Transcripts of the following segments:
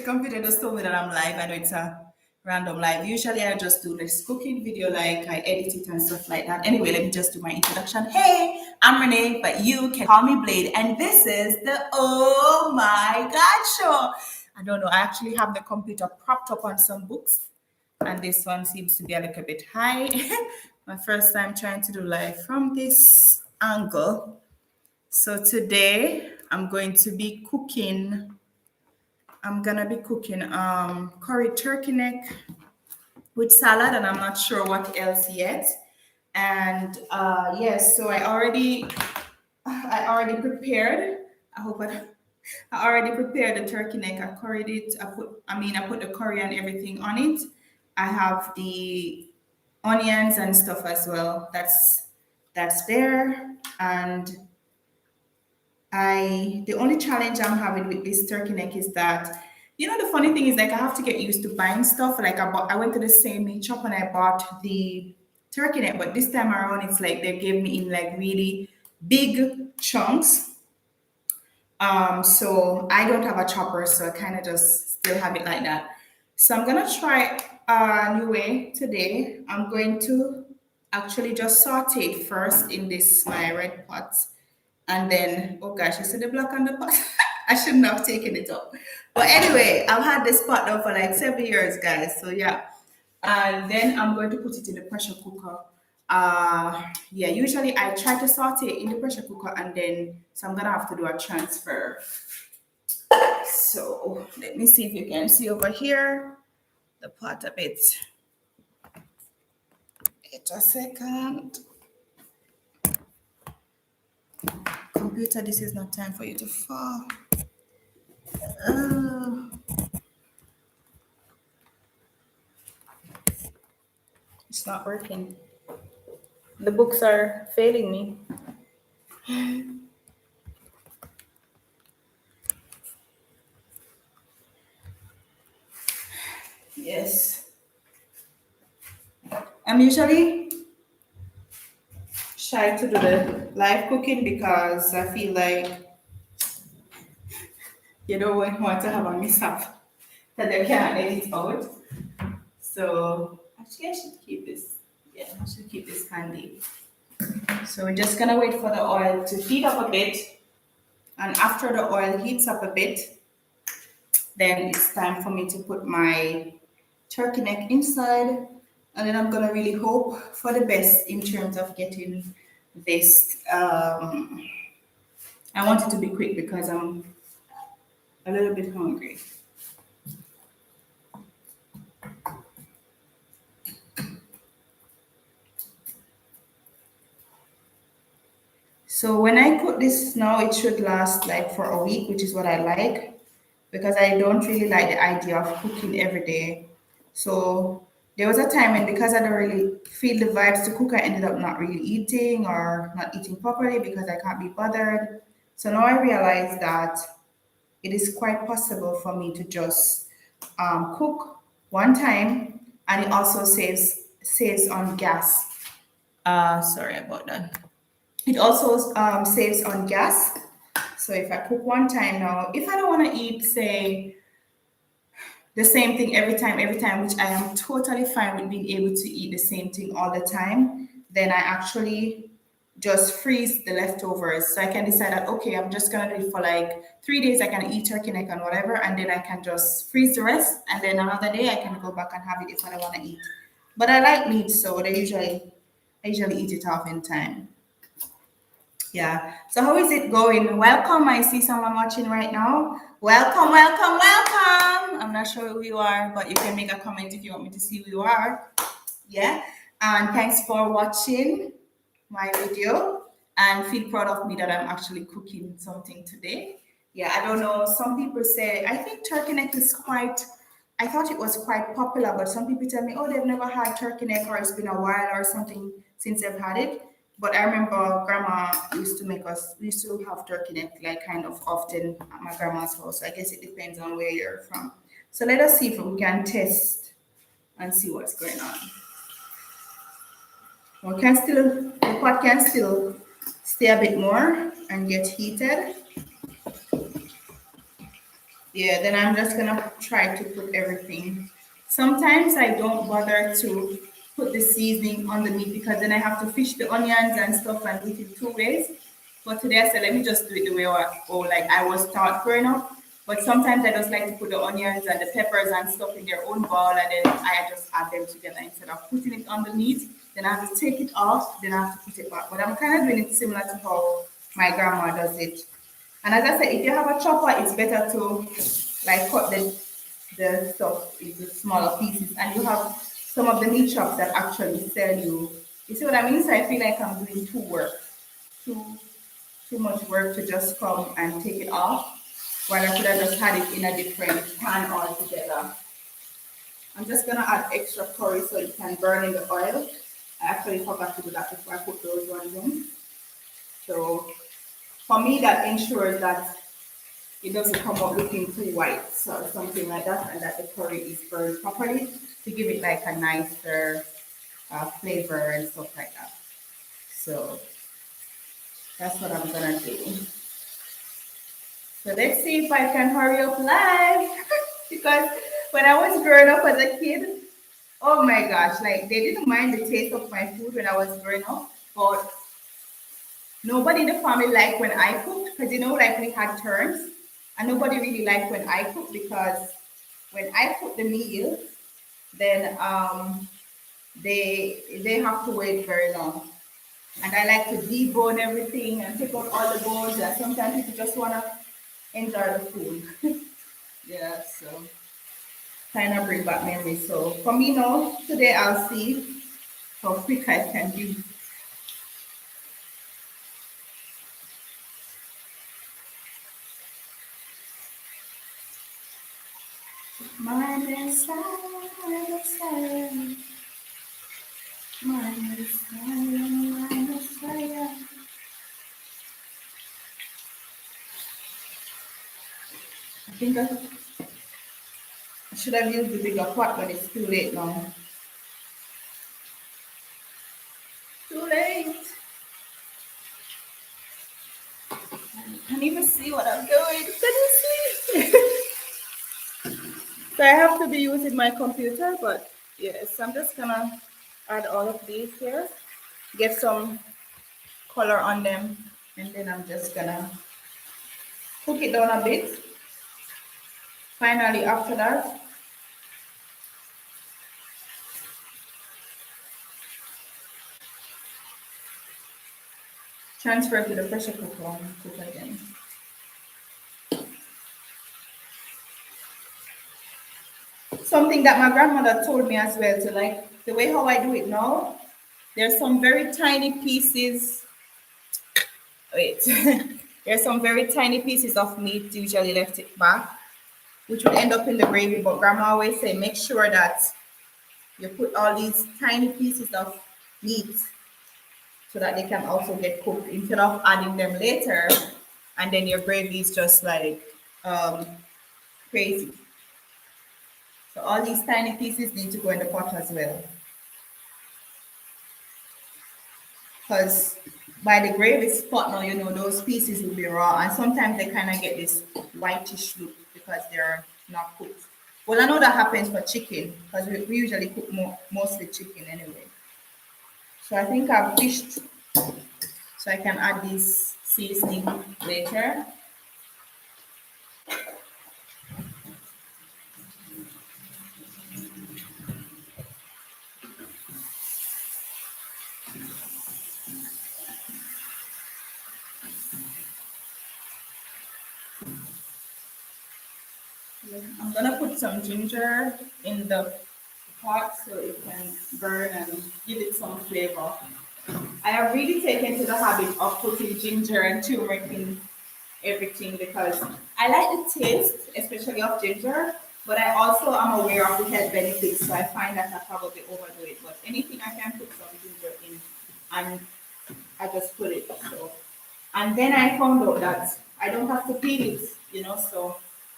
computer just told me that I'm live. I know it's a random live. Usually I just do this cooking video, like I edit it and stuff like that. Anyway, let me just do my introduction. Hey, I'm Renee, but you can call me Blade. And this is the Oh My God Show. I don't know. I actually have the computer propped up on some books. And this one seems to be a little bit high. My first time trying to do live from this angle. So today I'm going to be cooking. I'm gonna be cooking curry turkey neck with salad, and I'm not sure what else yet. And yes, so I already prepared. I already prepared the turkey neck. I curried it. I put the curry and everything on it. I have the onions and stuff as well. That's there. And the only challenge I'm having with this turkey neck is that, the funny thing is, like, I have to get used to buying stuff. Like I went to the same meat shop and I bought the turkey neck, but this time around it's like they gave me in like really big chunks. So I don't have a chopper, so I kind of just still have it like that. So I'm gonna try a new way today. I'm going to actually just saute it first in this my red pot. And then, oh gosh, you see the black on the pot? I shouldn't have taken it up. But anyway, I've had this pot now for like 7 years, guys. So yeah. And then I'm going to put it in the pressure cooker. Yeah, usually I try to saute it in the pressure cooker, and then so I'm gonna have to do a transfer. So let me see if you can see over here the pot a bit. Wait a second. Computer, this is not time for you to fall. It's not working. The books are failing me. Yes. I'm usually shy to do the live cooking because I feel like you don't want to have a mishap that they can't edit out. So actually I should keep this. Yeah, I should keep this handy. So we're just gonna wait for the oil to heat up a bit. And after the oil heats up a bit, then it's time for me to put my turkey neck inside. And then I'm gonna really hope for the best in terms of getting this. I want it to be quick because I'm a little bit hungry. So when I cook this now, it should last like for a week, which is what I like, because I don't really like the idea of cooking every day. So there was a time when, because I don't really feel the vibes to cook, I ended up not really eating or not eating properly because I can't be bothered. So now I realize that it is quite possible for me to just cook one time, and it also saves on gas. Sorry about that. It also saves on gas. So if I cook one time now, if I don't want to eat, say, the same thing every time, which I am totally fine with being able to eat the same thing all the time, then I actually just freeze the leftovers. So I can decide that, okay, I'm just gonna do it for like 3 days. I can eat turkey neck and whatever, and then I can just freeze the rest, and then another day I can go back and have it if I don't want to eat. But I like meat, so I usually eat it off in time. Yeah. So how is it going? Welcome. I see someone watching right now. Welcome, welcome, welcome. I'm not sure who you are, but you can make a comment if you want me to see who you are. Yeah. And thanks for watching my video, and feel proud of me that I'm actually cooking something today. Yeah, I don't know. Some people say, I think turkey neck is I thought it was quite popular, but some people tell me, oh, they've never had turkey neck, or it's been a while or something since they've had it. But I remember grandma used to we used to have turkey neck like kind of often at my grandma's house. So I guess it depends on where you're from. So let us see if we can test and see what's going on. The pot can still stay a bit more and get heated. Yeah, then I'm just gonna try to put everything. Sometimes I don't bother to put the seasoning on the meat because then I have to fish the onions and stuff and do it in two ways. But today I said, let me just do it the way like I was taught growing up. But sometimes I just like to put the onions and the peppers and stuff in their own bowl and then I just add them together instead of putting it on the meat. Then I have to take it off, then I have to put it back. But I'm kind of doing it similar to how my grandma does it. And as I said, if you have a chopper, it's better to like cut the stuff into smaller pieces. And you have some of the meat shops that actually sell you. You see what I mean? So I feel like I'm doing too too much work to just come and take it off. While I could have just had it in a different pan altogether. I'm just gonna add extra curry so it can burn in the oil. I actually forgot to do that before I put those ones in. So for me, that ensures that it doesn't come out looking too white, so something like that, and that the curry is burned properly to give it like a nicer flavor and stuff like that. So that's what I'm gonna do. So let's see if I can hurry up live because when I was growing up as a kid, oh my gosh, like they didn't mind the taste of my food when I was growing up, but nobody in the family liked when I cooked because like we had turns, and nobody really liked when I cooked because when I cook the meal, then they have to wait very long. And I like to debone everything and take out all the bones. And sometimes people just wanna enjoy the food. Yeah, so kind of bring back memories. So for me now, today I'll see how quick I can be. My Messiah, my Messiah, my Messiah, my Messiah. I think I should have used the bigger pot, but it's too late now. Too late. I can't even see what I'm doing. Can you see? So I have to be using my computer, but yes, I'm just gonna add all of these here, get some color on them, and then I'm just gonna cook it down a bit. Finally, after that, transfer to the pressure cooker and cook again. Something that my grandmother told me as well, to like the way how I do it now, there's some very tiny pieces. Wait, there's some very tiny pieces of meat usually left it back, which would end up in the gravy. But grandma always say, make sure that you put all these tiny pieces of meat so that they can also get cooked instead of adding them later, and then your gravy is just like um, crazy. So all these tiny pieces need to go in the pot as well, because by the gravy spot now, those pieces will be raw, and sometimes they kind of get this whitish look because they're not cooked. Well, I know that happens for chicken because we usually cook mostly chicken anyway. So I think I've fished, so I can add this seasoning later. I'm gonna put some ginger in the pot so it can burn and give it some flavor. I have really taken to the habit of putting ginger and turmeric in everything because I like the taste, especially of ginger, but I also am aware of the health benefits, so I find that I probably overdo it. But anything I can put some ginger in, and I just put it. So, and then I found out that I don't have to peel it. So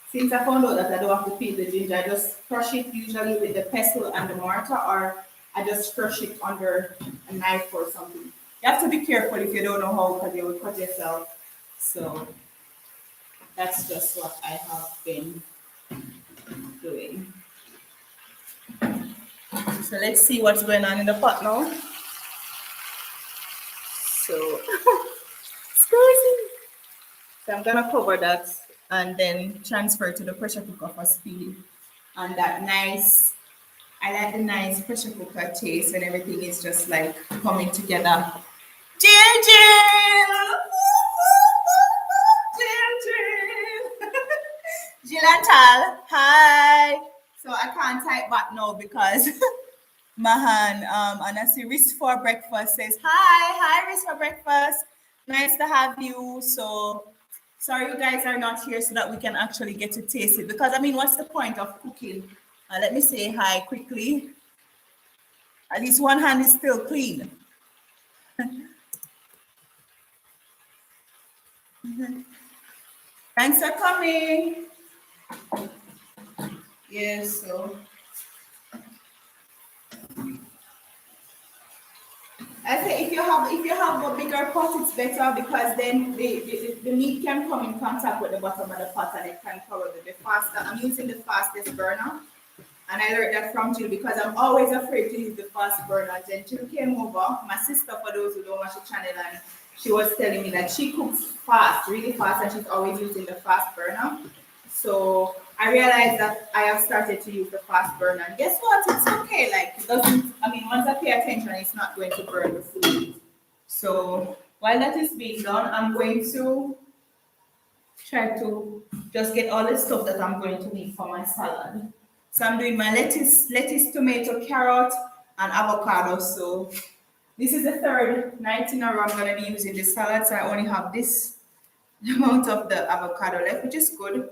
since I found out that I don't have to peel the ginger, I just crush it usually with the pestle and the mortar, or I just crush it under a knife or something. You have to be careful if you don't know how, because you will cut yourself. So that's just what I have been doing. So let's see what's going on in the pot now. So, excuse. So I'm gonna cover that and then transfer to the pressure cooker for speed. And that nice, I like the nice pressure cooker taste when everything is just like coming together. Jill, Jill! Jill, Jill! Jill and Tal, hi! So I can't type back now because Mahan and I see Risk for Breakfast says, hi, Risk for Breakfast. Nice to have you. So sorry you guys are not here so that we can actually get to taste it. Because I mean, what's the point of cooking? Let me say hi quickly. At least one hand is still clean. Thanks for coming. Yes, so I say if you have a bigger pot, it's better because then the meat can come in contact with the bottom of the pot and it can probably be faster. I'm using the fastest burner. And I learned that from Jill because I'm always afraid to use the fast burner. Then Jill came over, my sister, for those who don't watch the channel, and she was telling me that she cooks fast, really fast, and she's always using the fast burner. So I realized that I have started to use the fast burner. And guess what? It's okay. Like it doesn't, I mean, once I pay attention, it's not going to burn the food. So while that is being done, I'm going to try to just get all the stuff that I'm going to need for my salad. So I'm doing my lettuce, tomato, carrot, and avocado. So this is the third night in a row I'm gonna be using this salad. So I only have this amount of the avocado left, which is good.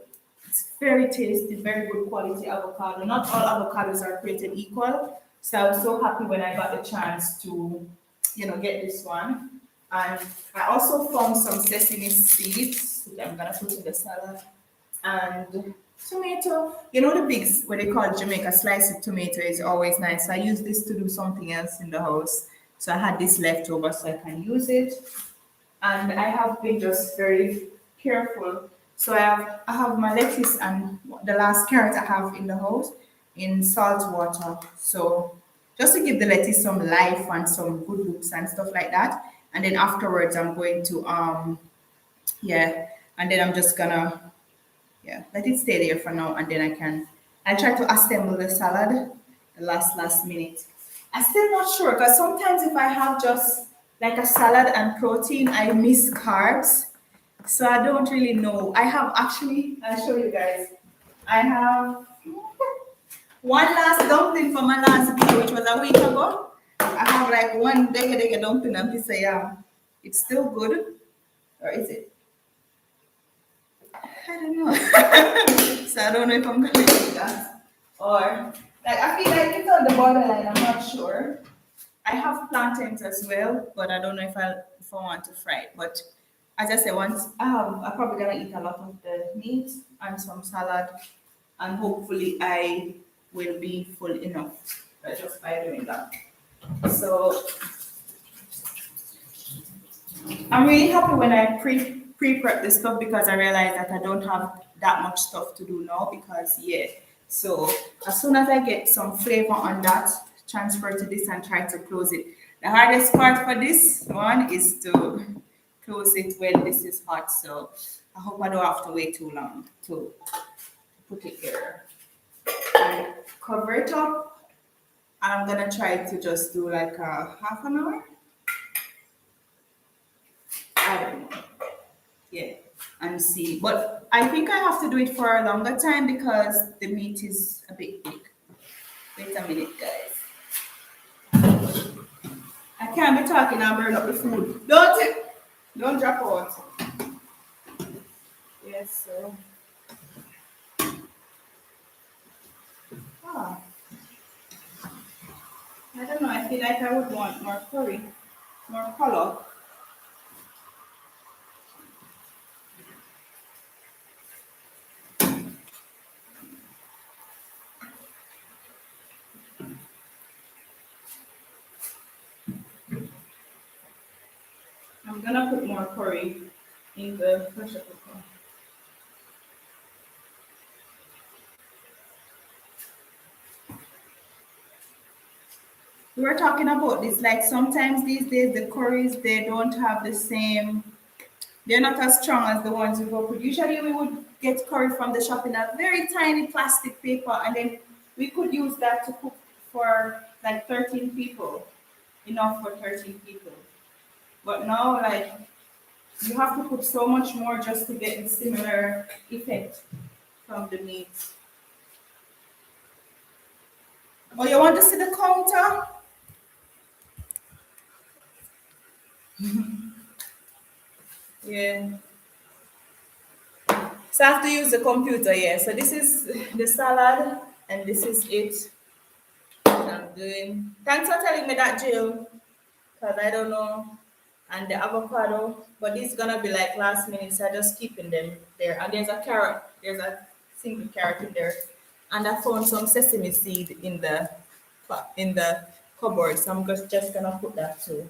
It's very tasty, very good quality avocado. Not all avocados are created equal. So I was so happy when I got the chance to, get this one. And I also found some sesame seeds that I'm gonna put in the salad. And tomato, the big, what they call Jamaica sliced tomato is always nice. I use this to do something else in the house. So I had this left over so I can use it. And I have been just very careful. So I have my lettuce and the last carrot I have in the house in salt water. So just to give the lettuce some life and some good looks and stuff like that. And then afterwards I'm going to yeah, and then I'm just gonna let it stay there for now and then I'll try to assemble the salad the last minute. I'm still not sure because sometimes if I have just like a salad and protein, I miss carbs. So I don't really know. I have actually, I'll show you guys. I have one last dumpling from my last video, which was a week ago. I have like one dega dumpling and pizza yam. It's still good. Or is it? I don't know. So I don't know if I'm gonna do that. Or like I feel like it's on the borderline, I'm not sure. I have plantains as well, but I don't know if I want to fry it. But as I said, once I'm probably gonna eat a lot of the meat and some salad, and hopefully I will be full enough just by doing that. So I'm really happy when I pre-prep this stuff because I realize that I don't have that much stuff to do now because so as soon as I get some flavor on that, transfer to this and try to close it. The hardest part for this one is to close it when this is hot. So I hope I don't have to wait too long to put it there. And cover it up. I'm gonna try to just do like a half an hour. I don't know. Yeah, and see. But I think I have to do it for a longer time because the meat is a bit big. Wait a minute, guys. I can't be talking and burn up the food. Don't drop out. Yes, so. Ah, I don't know. I feel like I would want more curry, more color. I'm gonna put more curry in the pressure cooker. We were talking about this. Like sometimes these days, the curries they don't have the same. They're not as strong as the ones we go with. Usually, we would get curry from the shop in a very tiny plastic paper, and then we could use that to cook for like 13 people, enough for 13 people. But now, like you have to put so much more just to get the similar effect from the meat. Oh, you want to see the counter? Yeah. So I have to use the computer, yeah. So this is the salad, and this is it. I'm doing. Thanks for telling me that, Jill, because I don't know. And the avocado, but this is gonna be like last minute, so I just keeping them there. And there's a carrot. There's a single carrot in there, and I found some sesame seed in the cupboard, so I'm just gonna put that too.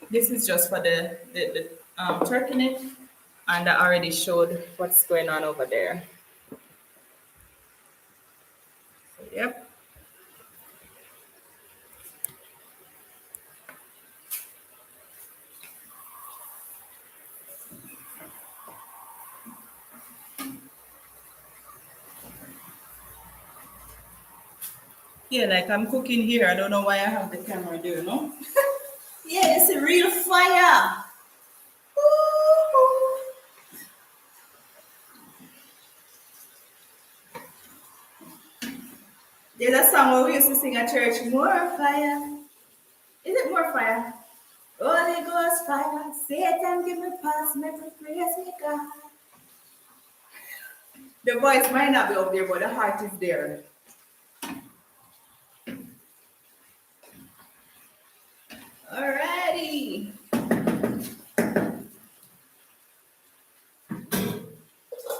This is just for the turkey neck, and I already showed what's going on over there. So, yep. Yeah, like I'm cooking here. I don't know why I have the camera there, no? Yeah, it's a real fire. Woo! There's a song we used to sing at church, More Fire. Is it More Fire? Holy Ghost fire, Satan give me pass, make me praise me God. The voice might not be up there, but the heart is there. Alrighty.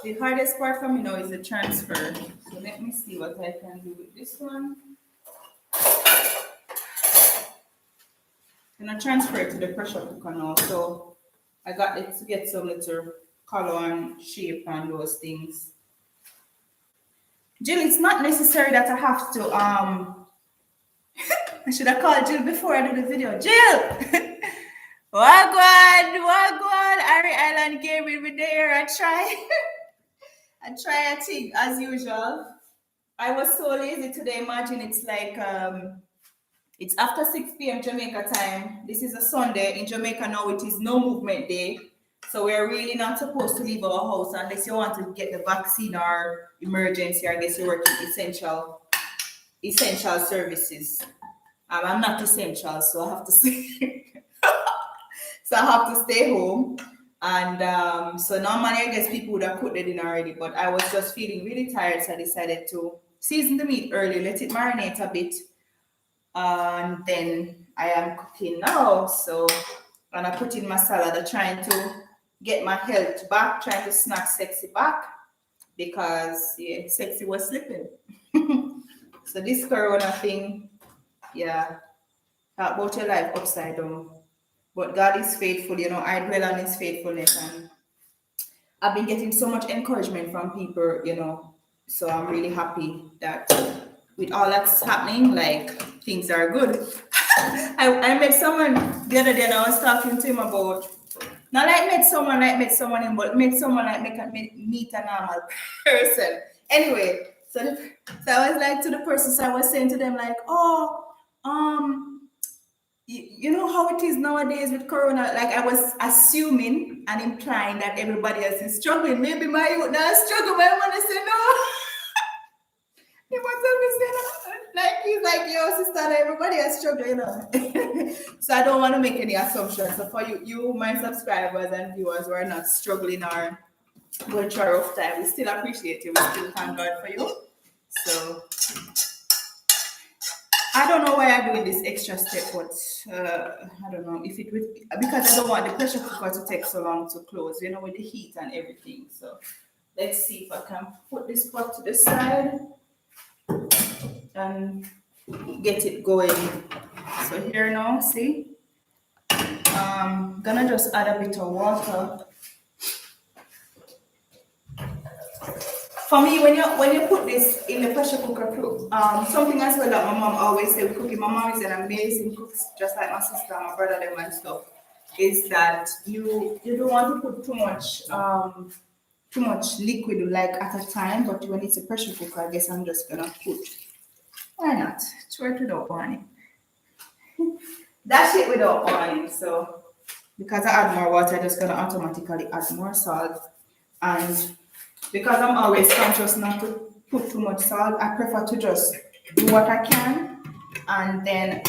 The hardest part for me now is the transfer. So let me see what I can do with this one. And I transfer it to the pressure cooker now. So I got it to get some little color and shape and those things. Jill, it's not necessary that I have to I should have called Jill before I do the video. Jill! Wagwan, Ari Island came in with there. I try. I try a thing as usual. I was so lazy today. Imagine it's like it's after 6 p.m. Jamaica time. This is a Sunday. In Jamaica now it is no movement day. So we're really not supposed to leave our house unless you want to get the vaccine or emergency, or I guess you work in essential services. I'm not essential, so I have to say so I have to stay home. And so normally I guess people would have cooked the dinner already, but I was just feeling really tired, so I decided to season the meat early, let it marinate a bit, and then I am cooking now. So, and I put in my salad. I'm trying to get my health back, trying to snack sexy back because yeah, sexy was slipping. So this corona thing, yeah, about your life upside down. But God is faithful, I dwell on his faithfulness, and I've been getting so much encouragement from people. So I'm really happy that with all that's happening, like things are good. I met someone the other day and I was talking to him about not like met someone in, but met someone like meet a normal person. Anyway, so I was like to the person, so I was saying to them like, oh, you know how it is nowadays with corona. Like I was assuming and implying that everybody else is struggling. Maybe my youth not struggle, but I want to say no. He wants to say no. Like he's like, yo, sister, everybody is struggling. So I don't want to make any assumptions. So for you, my subscribers and viewers who are not struggling or going through a rough time, we still appreciate you. We still thank God for you. So I don't know why I'm doing this extra step, but I don't know if it would, because I don't want the pressure cooker to take so long to close, with the heat and everything. So let's see if I can put this pot to the side and get it going. So here now, see, gonna just add a bit of water. For me, when you put this in the pressure cooker too, something as well that my mom always said with cooking. My mom is an amazing cook, just like my sister, my brother, them and stuff. Is that you don't want to put too much liquid like at a time, but when it's a pressure cooker, I guess I'm just gonna put. Why not? Try it without warning. Dash it without warning. So because I add more water, I'm just gonna automatically add more salt. And because I'm always conscious not to put too much salt, I prefer to just do what I can. And then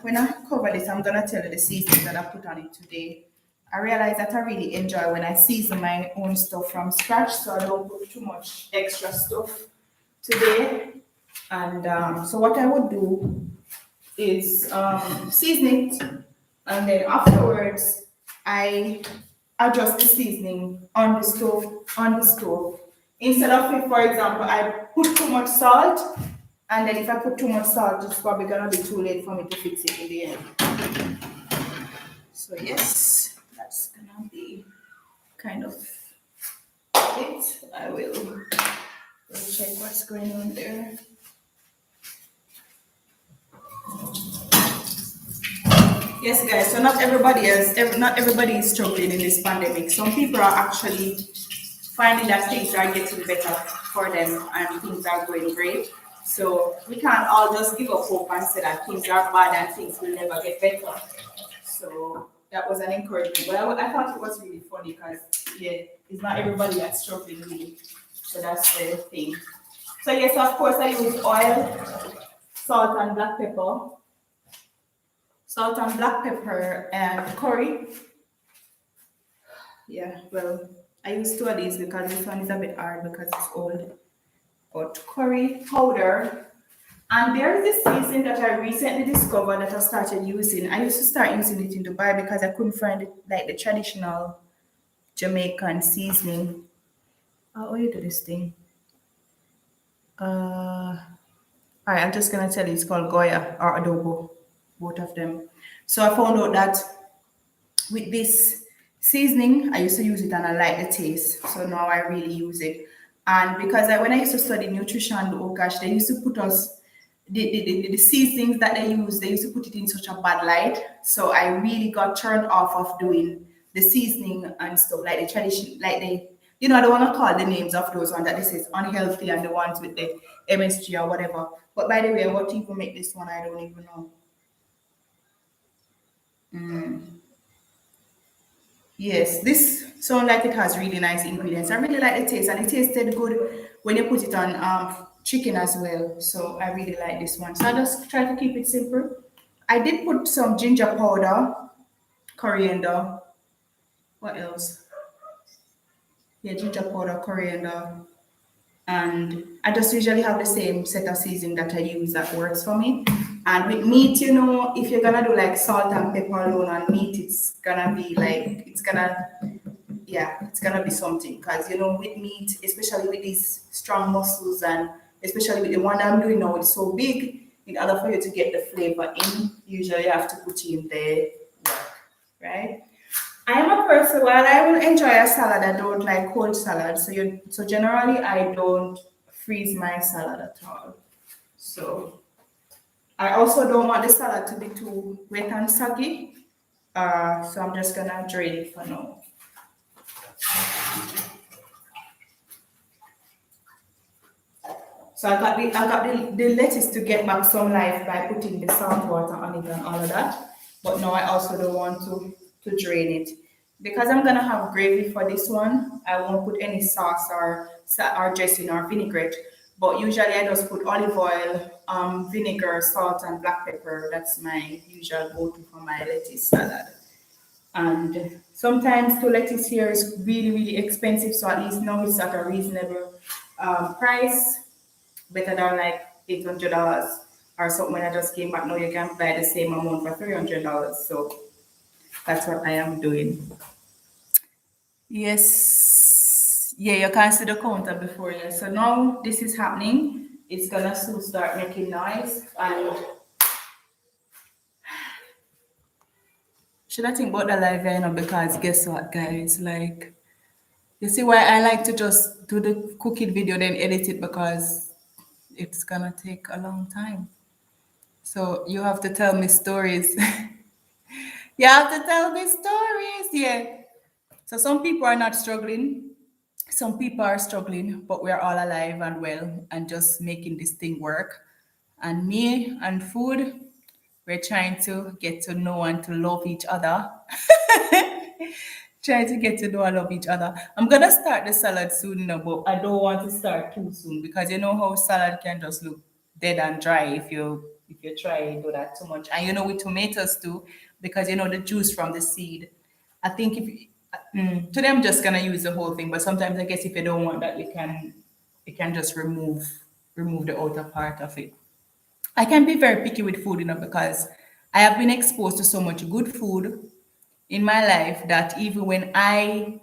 when I cover this, I'm gonna tell you the seasoning that I put on it today. I realize that I really enjoy when I season my own stuff from scratch, so I don't put too much extra stuff today. And so what I would do is season it, and then afterwards I adjust the seasoning on the stove. Instead of it, for example, I put too much salt, and then if I put too much salt, it's probably gonna be too late for me to fix it in the end. So yes, that's gonna be kind of it. I will check what's going on there. Yes, guys. So not everybody is struggling in this pandemic. Some people are actually finding that things are getting better for them and things are going great. So we can't all just give up hope and say that things are bad and things will never get better. So that was an encouragement. Well, I thought it was really funny because yeah, it's not everybody that's struggling really. So that's the thing. So yes, of course I use oil, salt and black pepper. Salt and black pepper and curry. Yeah, well, I use two of these because this one is a bit hard because it's old. But curry powder. And there is this seasoning that I recently discovered that I started using. I used to start using it in Dubai because I couldn't find it like the traditional Jamaican seasoning. How you do this thing? All right, I'm just gonna tell you it's called Goya or adobo, both of them. So I found out that with this seasoning, I used to use it and I like the taste. So now I really use it. And because when I used to study nutrition, oh gosh, they used to put us the seasonings that they used to put it in such a bad light. So I really got turned off of doing the seasoning and stuff like the tradition, like I don't want to call the names of those ones that this is unhealthy and the ones with the MSG or whatever. But by the way, what even make this one, I don't even know. Yes, this sounds like it has really nice ingredients. I really like the taste, and it tasted good when you put it on chicken as well. So I really like this one. So I just try to keep it simple. I did put some ginger powder, coriander. What else? Yeah, ginger powder, coriander, and I just usually have the same set of seasoning that I use that works for me. And with meat, if you're gonna do like salt and pepper alone on meat, it's gonna be something because with meat, especially with these strong muscles and especially with the one that I'm doing now, it's so big. In order for you to get the flavor in, usually you have to put in the work, right? I am a person. While I will enjoy a salad, I don't like cold salad. So generally I don't freeze my salad at all. So I also don't want the salad to be too wet and soggy. So I'm just gonna drain it for now. So I got the lettuce to get back some life by putting the salt water on it and all of that. But now I also don't want to drain it. Because I'm gonna have gravy for this one, I won't put any sauce or dressing or vinaigrette. But usually I just put olive oil, vinegar, salt, and black pepper. That's my usual go-to for my lettuce salad. And sometimes the lettuce here is really, really expensive, so at least now it's at a reasonable price, better than like $800 or something. When I just came back, now you can buy the same amount for $300. So that's what I am doing. Yes, yeah, you can see the counter before you. So now this is happening. It's gonna soon start making noise. And should I think about the live because guess what, guys? Like, You see why I like to just do the cooking video then edit it because it's gonna take a long time. So you have to tell me stories. You have to tell me stories. Yeah. So some people are not struggling. Some people are struggling, but we're all alive and well and just making this thing work. And me and food, we're trying to get to know and to love each other. Trying to get to know and love each other. I'm gonna start the salad soon now, but I don't want to start too soon because you know how salad can just look dead and dry if you try and do that too much. And you know with tomatoes too, because you know the juice from the seed. I think today I'm just gonna use the whole thing, but sometimes I guess if you don't want that, you can just remove the outer part of it. I can be very picky with food, because I have been exposed to so much good food in my life that even when I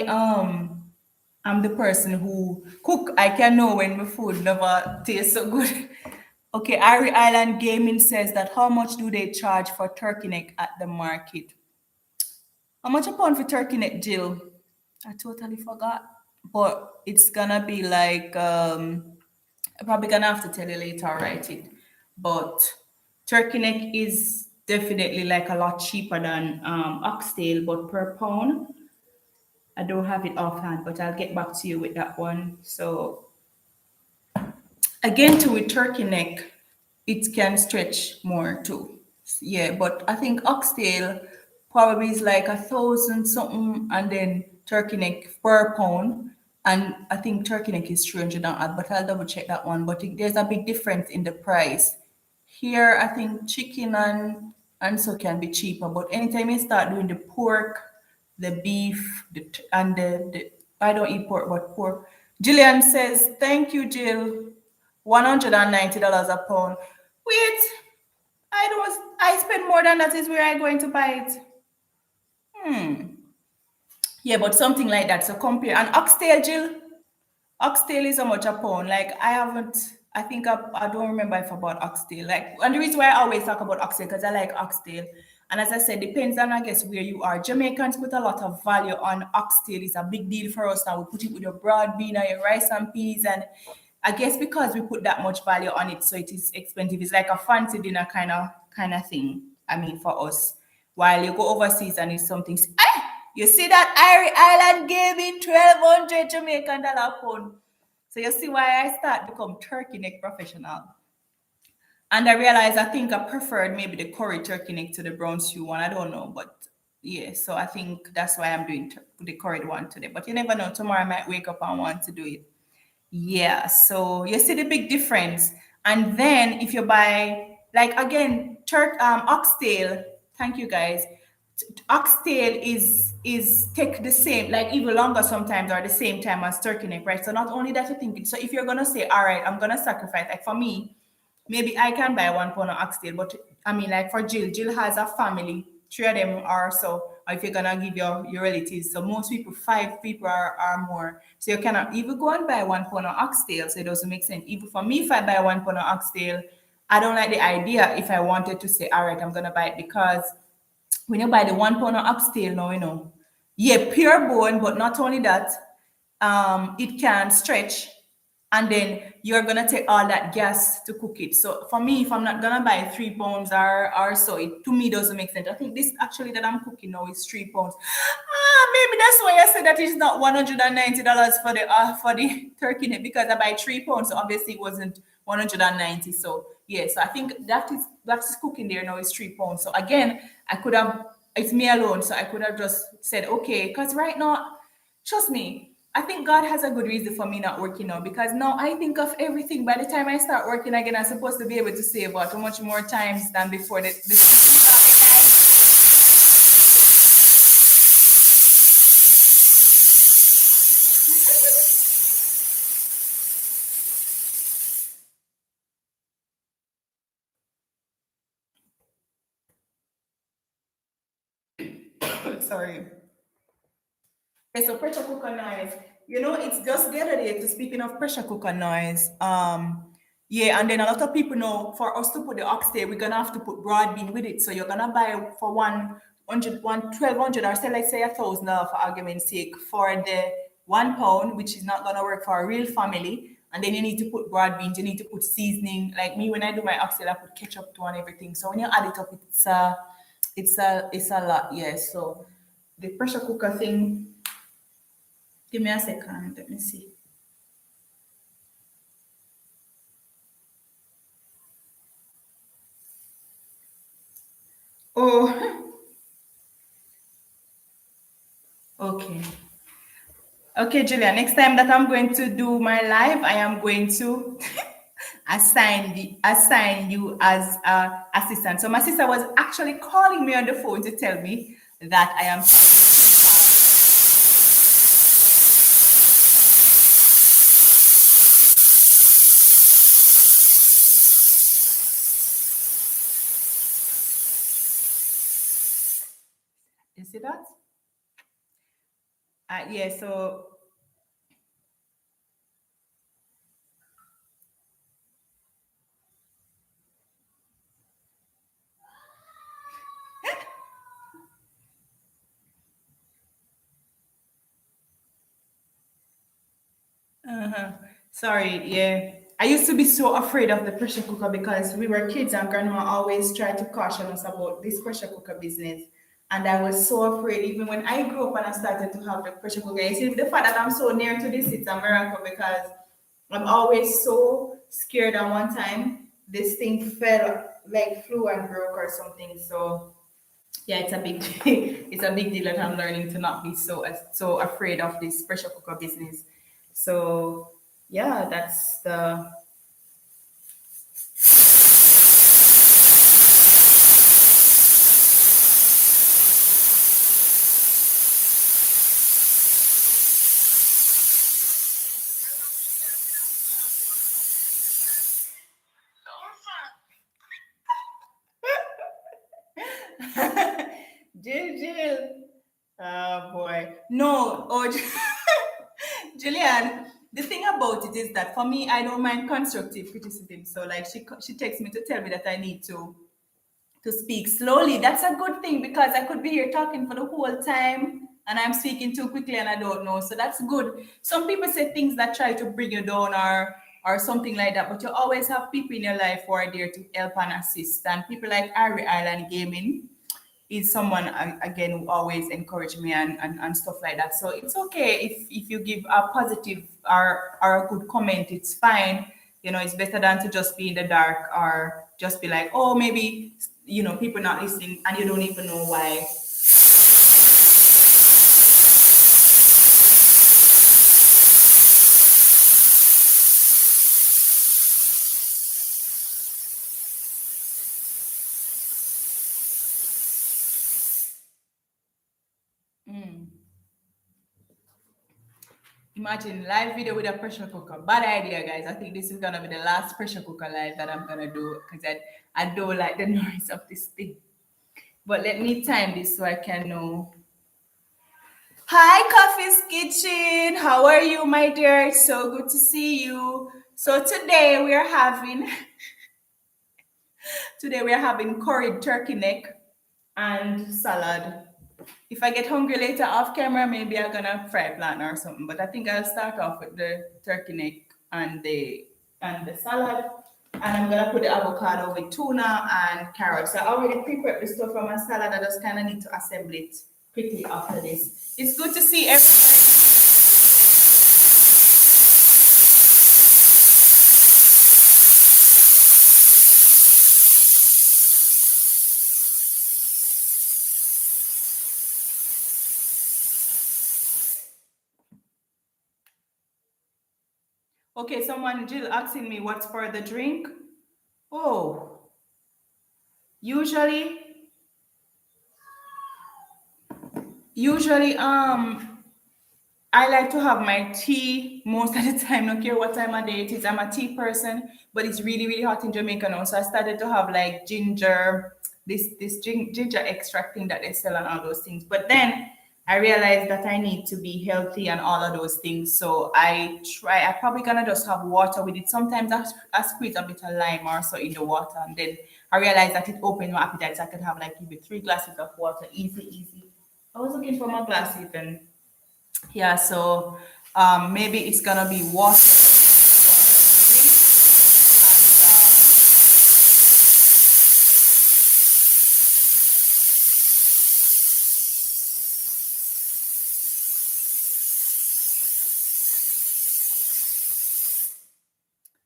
am the person who cook, I can know when my food never tastes so good. Okay, Irie Island Gaming says that how much do they charge for turkey neck at the market? How much a pound for turkey neck, Jill? I totally forgot. But it's gonna be like I'm probably gonna have to tell you later, I'll write it. But turkey neck is definitely like a lot cheaper than oxtail, but per pound, I don't have it offhand, but I'll get back to you with that one. So again, too, with turkey neck, it can stretch more too. Yeah, but I think oxtail probably is like 1,000 something, and then turkey neck per pound. And I think turkey neck is 300 and odd, but I'll double check that one. But there's a big difference in the price. Here, I think chicken and so can be cheaper, but anytime you start doing the pork, the beef, and the I don't eat pork, but pork. Jillian says, "Thank you, Jill. $190 a pound." Wait, I don't. I spend more than that. Is where I going to buy it? Hmm. Yeah, but something like that. So compare and oxtail, Jill. Oxtail is how much a pound? Like I haven't. I think I don't remember if I bought oxtail. Like, and the reason why I always talk about oxtail because I like oxtail. And as I said, depends on I guess where you are. Jamaicans put a lot of value on oxtail. It's a big deal for us now. We put it with your broad bean and your rice and peas, and I guess because we put that much value on it, so it is expensive. It's like a fancy dinner kind of thing. I mean, for us, while you go overseas and it's something. You see that Irie Island gave me 1,200 Jamaican dollar pound. So you see why I start become turkey neck professional. And I realized I think I preferred maybe the curry turkey neck to the brown stew one. I don't know, but yeah. So I think that's why I'm doing the curried one today. But you never know. Tomorrow I might wake up and want to do it. Yeah, so you see the big difference. And then if you buy like again, oxtail, thank you guys. Oxtail is take the same, like even longer sometimes or the same time as turkey neck, right? So not only that you think it, so if you're gonna say, all right, I'm gonna sacrifice, like for me, maybe I can buy 1 pound of oxtail, but I mean, like for Jill has a family, three of them are so. Or if you're gonna give your relatives, so most people, 5 people are more. So you cannot even go and buy 1 pound of oxtail, so it doesn't make sense. Even for me, if I buy 1 pound of oxtail, I don't like the idea if I wanted to say, all right, I'm gonna buy it because when you buy the 1 pound of oxtail now, yeah, pure bone, but not only that, it can stretch, and then you're gonna take all that gas to cook it. So for me, if I'm not gonna buy 3 pounds or so, it to me doesn't make sense. I think this actually that I'm cooking now is 3 pounds. Maybe that's why I said that it's not $190 for the turkey neck because I buy 3 pounds. So obviously it wasn't 190. So yeah, so I think that's cooking there now is 3 pounds. So again, I could have it's me alone, so I could have just said okay, because right now, trust me, I think God has a good reason for me not working now because now I think of everything. By the time I start working again, I'm supposed to be able to save about how much more times than before the season started. Sorry. Okay, so pressure cooker noise. It's just the other day, to speaking of pressure cooker noise. Yeah, and then a lot of people know for us to put the oxtail, we're gonna have to put broad bean with it. So you're gonna buy for one. hundred, 1,200, or say let's say $1,000 for argument's sake for the £1, which is not gonna work for a real family. And then you need to put broad beans, you need to put seasoning. Like me, when I do my oxtail, I put ketchup to and everything. So when you add it up, it's a lot. Yeah. So the pressure cooker thing. Give me a second. Let me see. Oh, okay. Okay, Julia. Next time that I'm going to do my live, I am going to assign you as a assistant. So my sister was actually calling me on the phone to tell me that I am. You see that? Yeah. So uh-huh. Sorry, yeah. I used to be so afraid of the pressure cooker because we were kids and grandma always tried to caution us about this pressure cooker business. And I was so afraid, even when I grew up and I started to have the pressure cooker. You see, the fact that I'm so near to this, it's a miracle because I'm always so scared. And one time, this thing fell, like flew and broke or something. So yeah, it's a big it's a big deal that I'm learning to not be so afraid of this pressure cooker business. So yeah, that's the Jill. Oh boy. No, oh Julian, the thing about it is that for me, I don't mind constructive criticism. So like she texts me to tell me that I need to speak slowly. That's a good thing because I could be here talking for the whole time and I'm speaking too quickly and I don't know. So that's good. Some people say things that try to bring you down or something like that, but you always have people in your life who are there to help and assist. And people like Ari Island Gaming is someone again who always encourage me and stuff like that. So it's okay if you give a positive or a good comment, it's fine. It's better than to just be in the dark or just be like, oh, maybe people not listening and you don't even know why. Mm. Imagine live video with a pressure cooker. Bad idea, guys. I think this is gonna be the last pressure cooker live that I'm gonna do because I don't like the noise of this thing. But let me time this so I can know. Hi, Coffee's Kitchen. How are you, my dear? It's so good to see you. So today we are having curried turkey neck and salad. If I get hungry later off camera, maybe I'm gonna fry plant or something. But I think I'll start off with the turkey neck and the salad. And I'm gonna put the avocado with tuna and carrots. So I already prepared the stuff for my salad. I just kind of need to assemble it quickly after this. It's good to see everybody. Okay, someone Jill asking me what's for the drink. Oh, usually, usually, I like to have my tea most of the time, no care what time of day it is. I'm a tea person, but it's really, really hot in Jamaica now. So I started to have like ginger, ginger extract thing that they sell and all those things. But then I realized that I need to be healthy and all of those things. So I'm probably gonna just have water with it. Sometimes I squeeze a bit of lime or so in the water and then I realized that it opened my appetite, so I could have like maybe 3 glasses of water, easy, easy. I was looking for my glass even. Yeah, so maybe it's gonna be water for cooking, and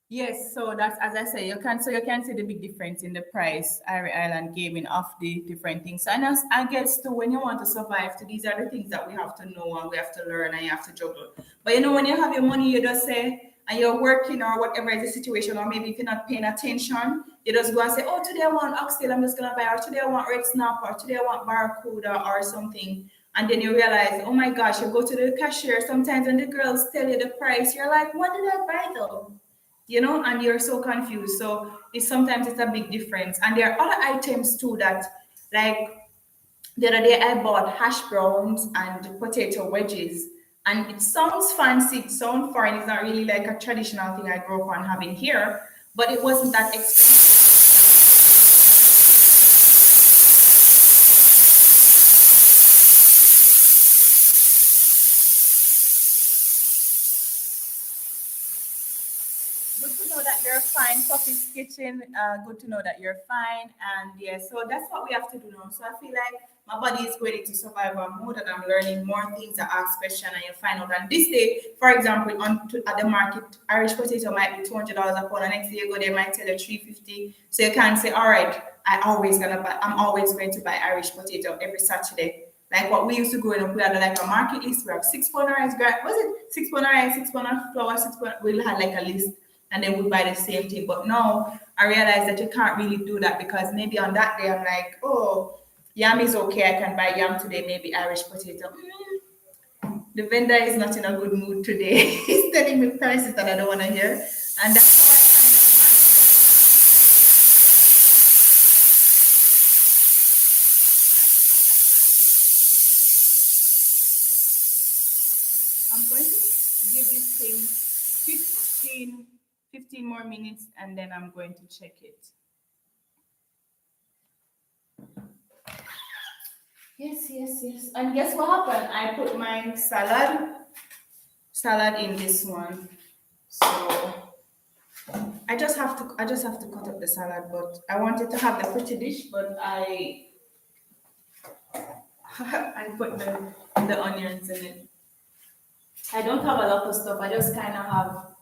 yes, so that's as I say, you can see the big difference in the price Irie Island gaming of the different things. And I guess too, when you want to survive, too, these are the things that we have to know and we have to learn and you have to juggle. But when you have your money, you just say, and you're working or whatever is the situation, or maybe if you're not paying attention, you just go and say, oh, today I want oxtail, I'm just gonna buy, or today I want red snap, or today I want barracuda or something. And then you realize, oh my gosh, you go to the cashier sometimes and the girls tell you the price, you're like, what did I buy though? And you're so confused. So it's a big difference. And there are other items too that, like the other day, I bought hash browns and potato wedges, and it sounds fancy, it sounds foreign. It's not really like a traditional thing I grew up on having here, but it wasn't that expensive. Good to know that you're fine. Puppy's Kitchen. Good to know that you're fine. And yeah, so that's what we have to do now. So I feel like my body is ready to survive mode, and I'm learning more things. I ask questions and you find out. And this day, for example, at the market, Irish potato might be $200 a pound. The next day you go, they might tell you 350. So you can't say, all right, I'm always going to buy Irish potato every Saturday. Like what we used to growing up, we had like a market list. We have 6 pound of rice, was it 6 pound of rice, 6 pound of flour, 6 pound? We had like a list, and then we buy the same thing. But now I realize that you can't really do that, because maybe on that day I'm like, oh, yam is okay. I can buy yam today. Maybe Irish potato. The vendor is not in a good mood today. He's telling me prices that I don't want to hear, and that's how I kind of I'm going to give this thing 15 more minutes, and then I'm going to check it. Yes, yes, yes. And guess what happened? I put my salad in this one. So I just have to cut up the salad, but I wanted to have the pretty dish, but I I put the onions in it. I don't have a lot of stuff. I just kind of have,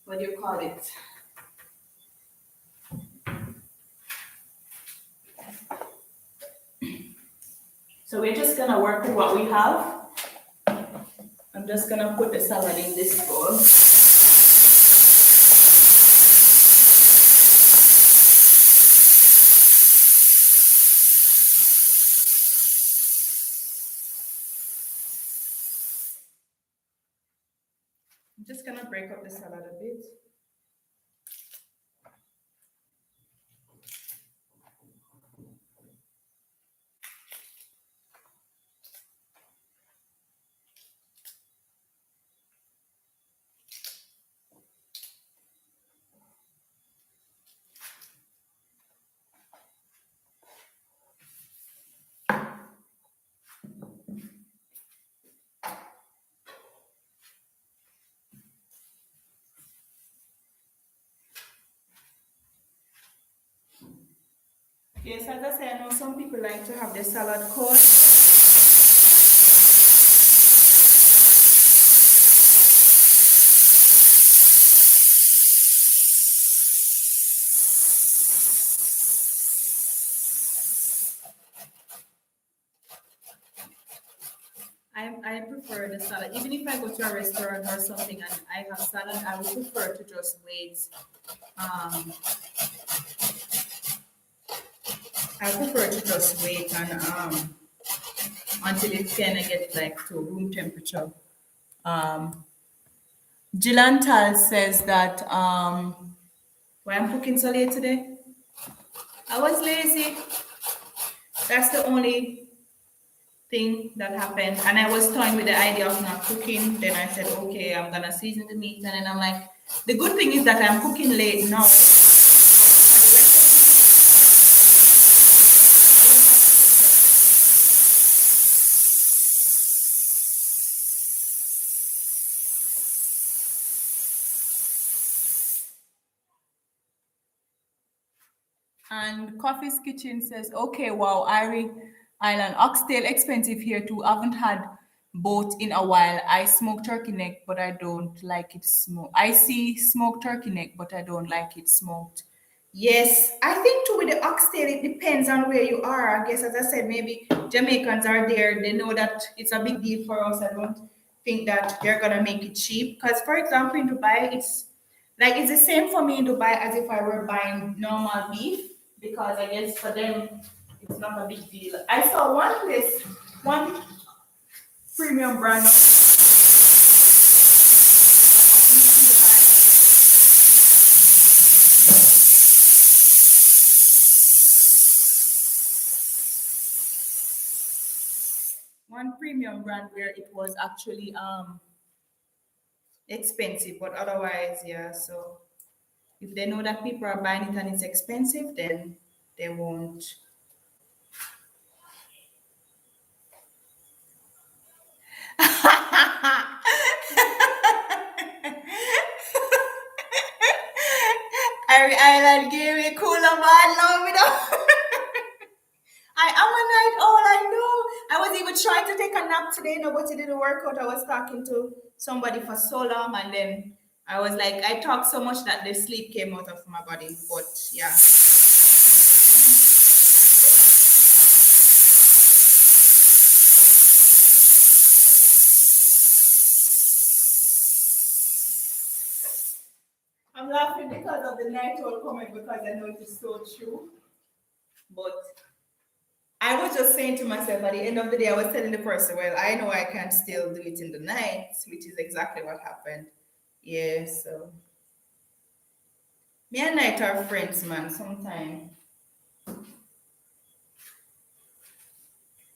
what do you call it? So we're just gonna work with what we have. I'm just gonna put the salad in this bowl. I'm just gonna break up the salad a bit. Yes, as I say, I know some people like to have the salad cold. I prefer the salad. Even if I go to a restaurant or something and I have salad, I would prefer to just wait. Um, I prefer to just wait and until it kind of gets like to room temperature. Um, Jilantal says that why I'm cooking so late today. I was lazy. That's the only thing that happened. And I was toying with the idea of not cooking. Then I said, okay, I'm gonna season the meat. And then I'm like, the good thing is that I'm cooking late now. But for the rest of the week, And Coffee's Kitchen says, okay, wow, Irie Island, oxtail expensive here too. Haven't had both in a while. I smoke turkey neck, but I don't like it smoked. I see smoked turkey neck, but I don't like it smoked. Yes, I think too with the oxtail, it depends on where you are. I guess, as I said, maybe Jamaicans are there. They know that it's a big deal for us. I don't think that they're gonna make it cheap. Because, for example, in Dubai, it's the same for me in Dubai as if I were buying normal beef. Because I guess for them, it's not a big deal. I saw one place, one premium brand of beef in Dubai. One premium brand where it was actually expensive, but otherwise, yeah. So if they know that people are buying it and it's expensive, then they won't. Every island gave me cooler man, love me though. I am a night owl, I know. I was even trying to take a nap today, no, but it didn't work out. I was talking to somebody for so long, and then I was like, I talked so much that the sleep came out of my body. But yeah, I'm laughing because of the night owl comment because I know it is so true. But I was just saying to myself at the end of the day, I was telling the person, well, I know I can still do it in the night, which is exactly what happened. Yeah, so me and Night are friends, man, sometime.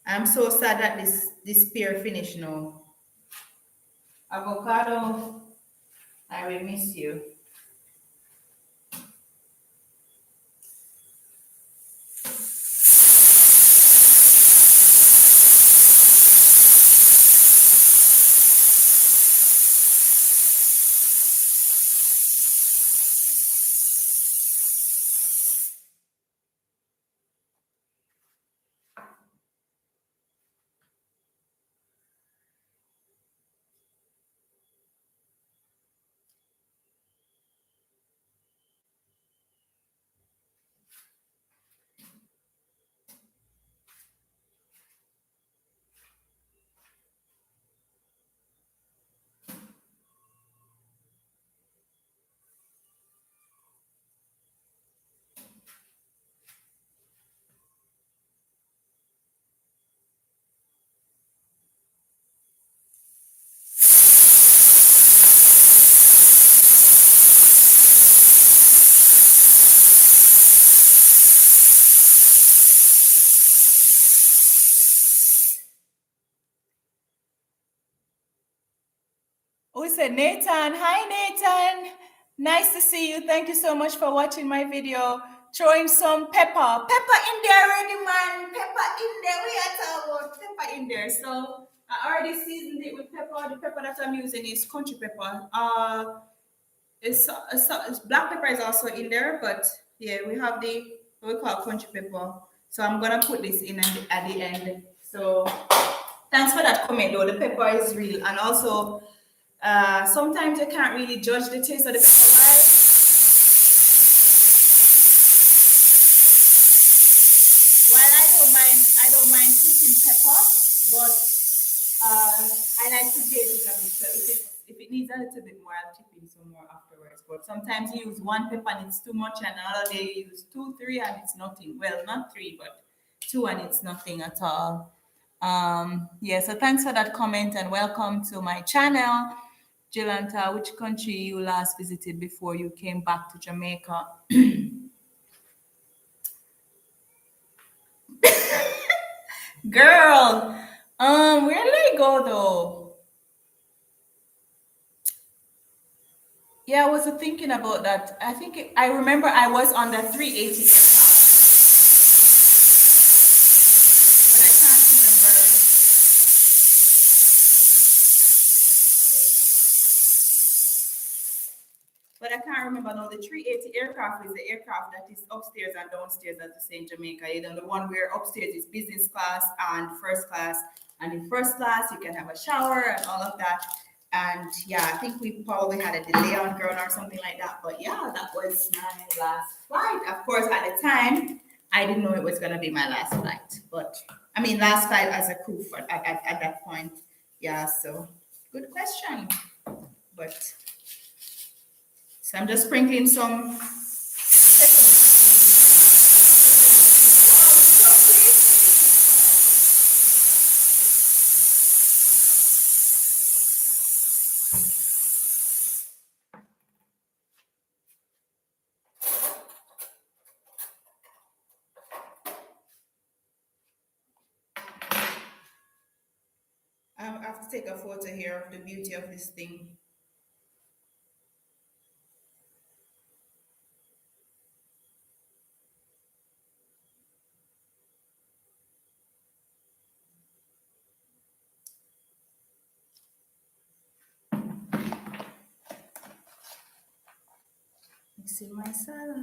I'm so sad that this pear finished now. Avocado, I will miss you. We said Nathan. Hi, Nathan. Nice to see you. Thank you so much for watching my video. Throwing some pepper. Pepper in there already, man. Pepper in there. We are talking about pepper in there. So I already seasoned it with pepper. The pepper that I'm using is country pepper. It's black pepper is also in there, but yeah, we have the what we call country pepper. So I'm gonna put this in at the end. So thanks for that comment though. The pepper is real, and also sometimes you can't really judge the taste of the pepper. Why? While I don't mind cooking pepper, but I like to gauge it a bit. So if it needs a little bit more, I'll chip in some more afterwards. But sometimes you use one pepper and it's too much, and another day you use two, three, and it's nothing. Well, not three, but two, and it's nothing at all. Yeah, so thanks for that comment and welcome to my channel. Jilanta, which country you last visited before you came back to Jamaica? Girl, where did I go though? Yeah, I was thinking about that. I remember I was on the 380 aircraft, but I can't remember. but I can't remember now. The 380 aircraft is the aircraft that is upstairs and downstairs at the same Jamaica. You know, the one where upstairs is business class and first class. And in first class, you can have a shower and all of that. And yeah, I think we probably had a delay on ground or something like that. But yeah, that was my last flight. Of course, at the time, I didn't know it was going to be my last flight. But I mean, last flight as a crew at that point. Yeah, so good question. But so I'm just sprinkling some I have to take a photo here of the beauty of this thing. Mixing my salad.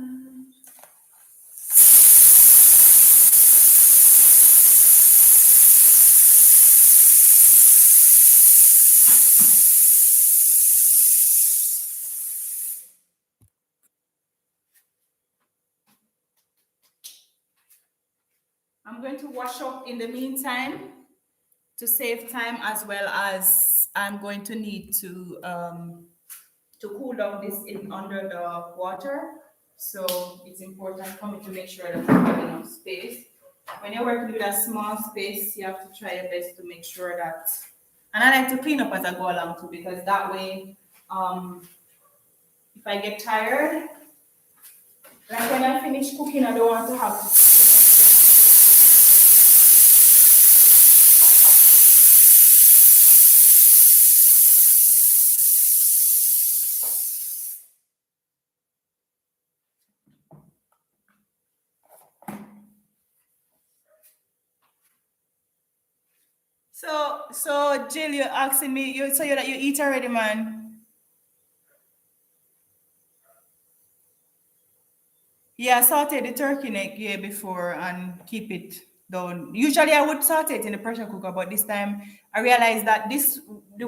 I'm going to wash up in the meantime to save time, as well as I'm going to need to cool down this in under the water. So it's important for me to make sure that I have enough space. When you're working with a small space, you have to try your best to make sure that. And I like to clean up as I go along too, because that way, if I get tired, like when I finish cooking, I don't want to have to. So Jill, you're asking me, that you eat already, man. Yeah, saute the turkey neck, yeah, before and keep it down. Usually I would saute it in the pressure cooker, but this time I realized that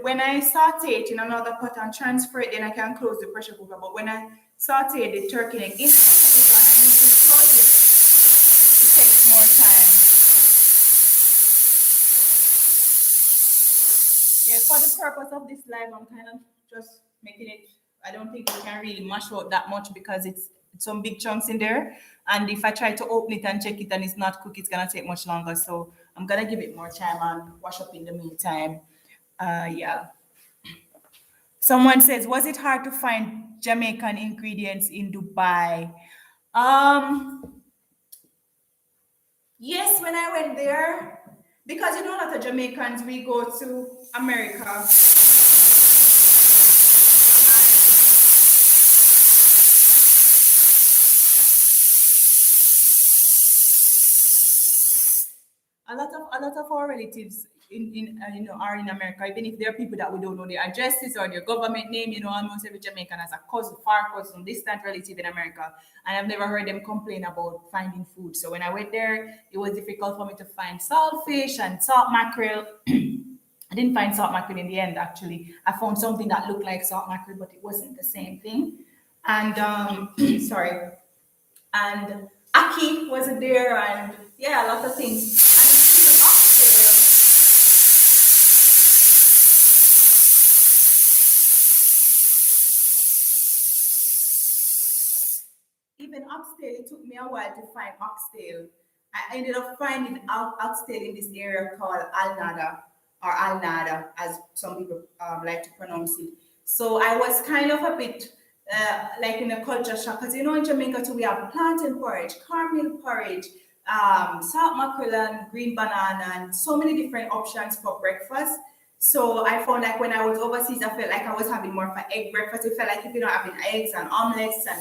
when I saute it in another pot and transfer it, then I can close the pressure cooker. But when I saute the turkey neck in the pressure cooker and I usually close it, it takes more time. Yeah, for the purpose of this live, I'm kind of just making it. I don't think we can really mash out that much because it's some big chunks in there. And if I try to open it and check it and it's not cooked, it's gonna take much longer. So I'm gonna give it more time and wash up in the meantime. Yeah. Someone says, was it hard to find Jamaican ingredients in Dubai? Um, yes, when I went there, because you know a lot of Jamaicans we go to America. A lot of our relatives are in America, even if there are people that we don't know their addresses or their government name. Almost every Jamaican has a cousin, far cousin, distant relative in America, and I've never heard them complain about finding food. So when I went there, it was difficult for me to find saltfish and salt mackerel. I didn't find salt mackerel in the end. Actually, I found something that looked like salt mackerel, but it wasn't the same thing. And sorry, and Aki wasn't there, and yeah, a lot of things. And even oxtail, it took me a while to find oxtail. I ended up finding oxtail in this area called Al Nada, or Al Nada, as some people like to pronounce it. So I was kind of a bit like in a culture shock, because in Jamaica too we have plantain porridge, caramel porridge, salt mackerel and green banana, and so many different options for breakfast. So I found like when I was overseas, I felt like I was having more of an egg breakfast. It felt like if you're not having eggs and omelets and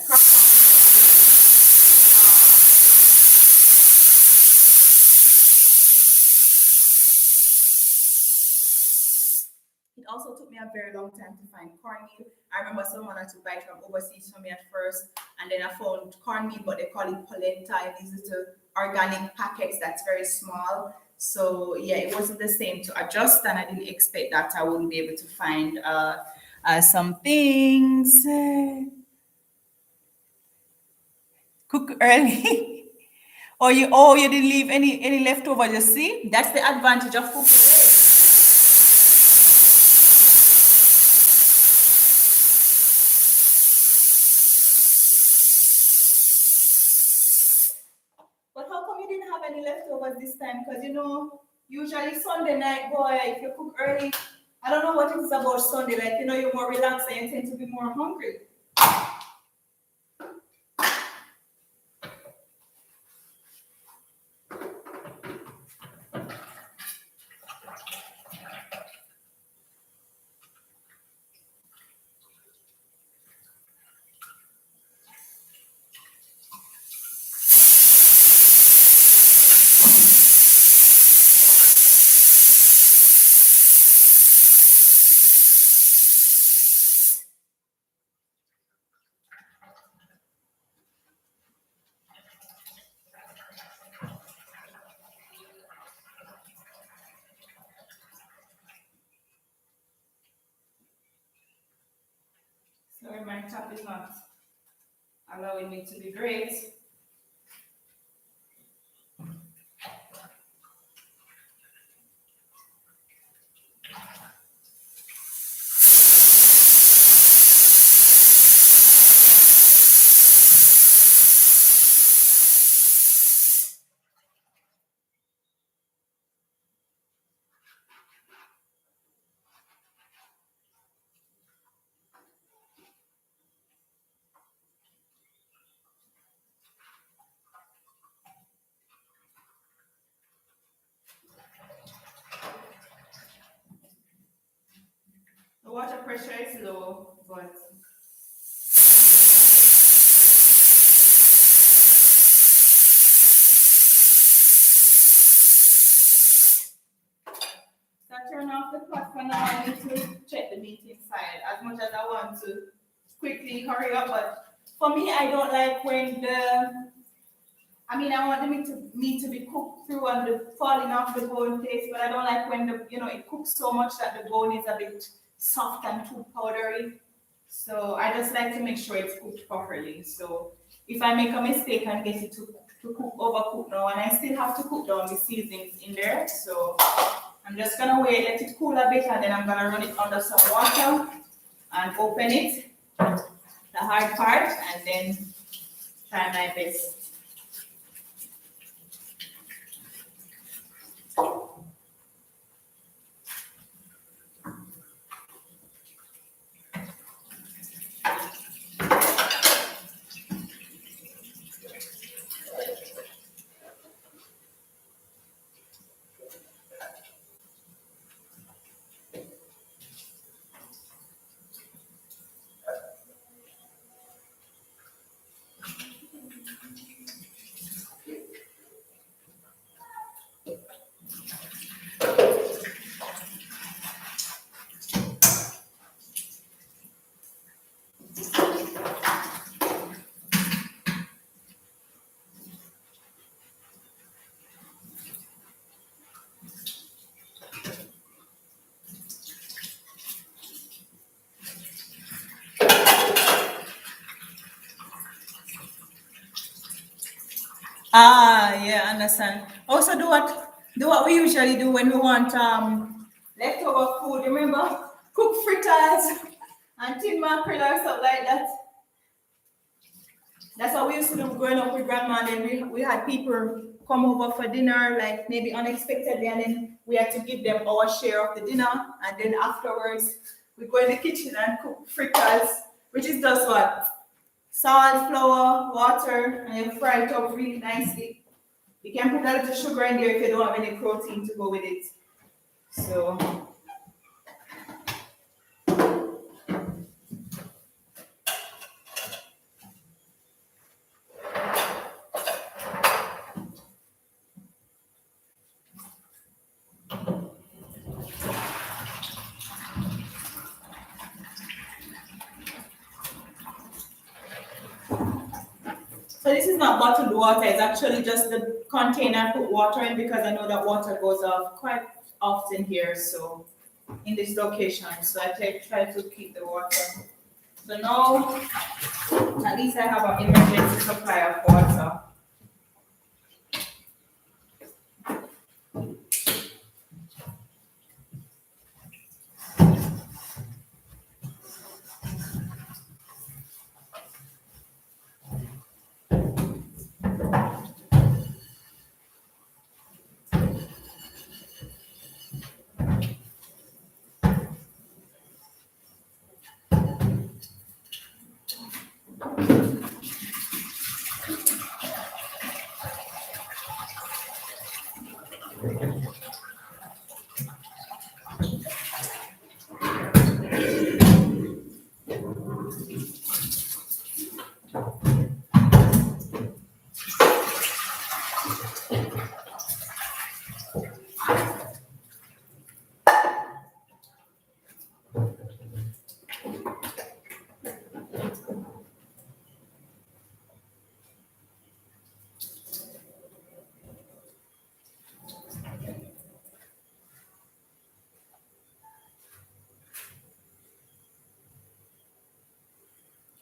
it also took me a very long time to find cornmeal. I remember someone had to buy it from overseas for me at first, and then I found cornmeal, but they call it polenta in these little organic packets that's very small. So yeah, it wasn't the same to adjust, and I didn't expect that I wouldn't be able to find some things. Cook early. Or you didn't leave any leftover. You see, that's the advantage of cooking late. But how come you didn't have any leftovers this time? Because usually Sunday night, boy, if you cook early, I don't know what it is about Sunday. Like you're more relaxed and you tend to be more hungry. Sorry, my tap is not allowing me to be great. The water pressure is low, but so I turn off the pot for now. I need to check the meat inside as much as I want to quickly hurry up. But for me, I don't like when I want the meat to be cooked through and the falling off the bone taste, but I don't like when it cooks so much that the bone is a bit soft and too powdery. So I just like to make sure it's cooked properly. So if I make a mistake and get it to cook overcooked now, and I still have to cook down the seasonings in there, so I'm just gonna wait, let it cool a bit, and then I'm gonna run it under some water and open it, the hard part, and then try my best. Ah, yeah, understand. Also, do what we usually do when we want leftover food. Remember, cook fritters and tin mackerel or stuff like that. That's what we used to do growing up with grandma. And then we had people come over for dinner, like maybe unexpectedly, and then we had to give them our share of the dinner. And then afterwards, we go in the kitchen and cook fritters, which is just what? Salt, flour, water, and you fry it up really nicely. You can put a little sugar in there if you don't have any protein to go with it. So So this is not bottled water, it's actually just the container I put water in because I know that water goes off quite often here, so in this location. So I try to keep the water. So now at least I have an emergency supply of water.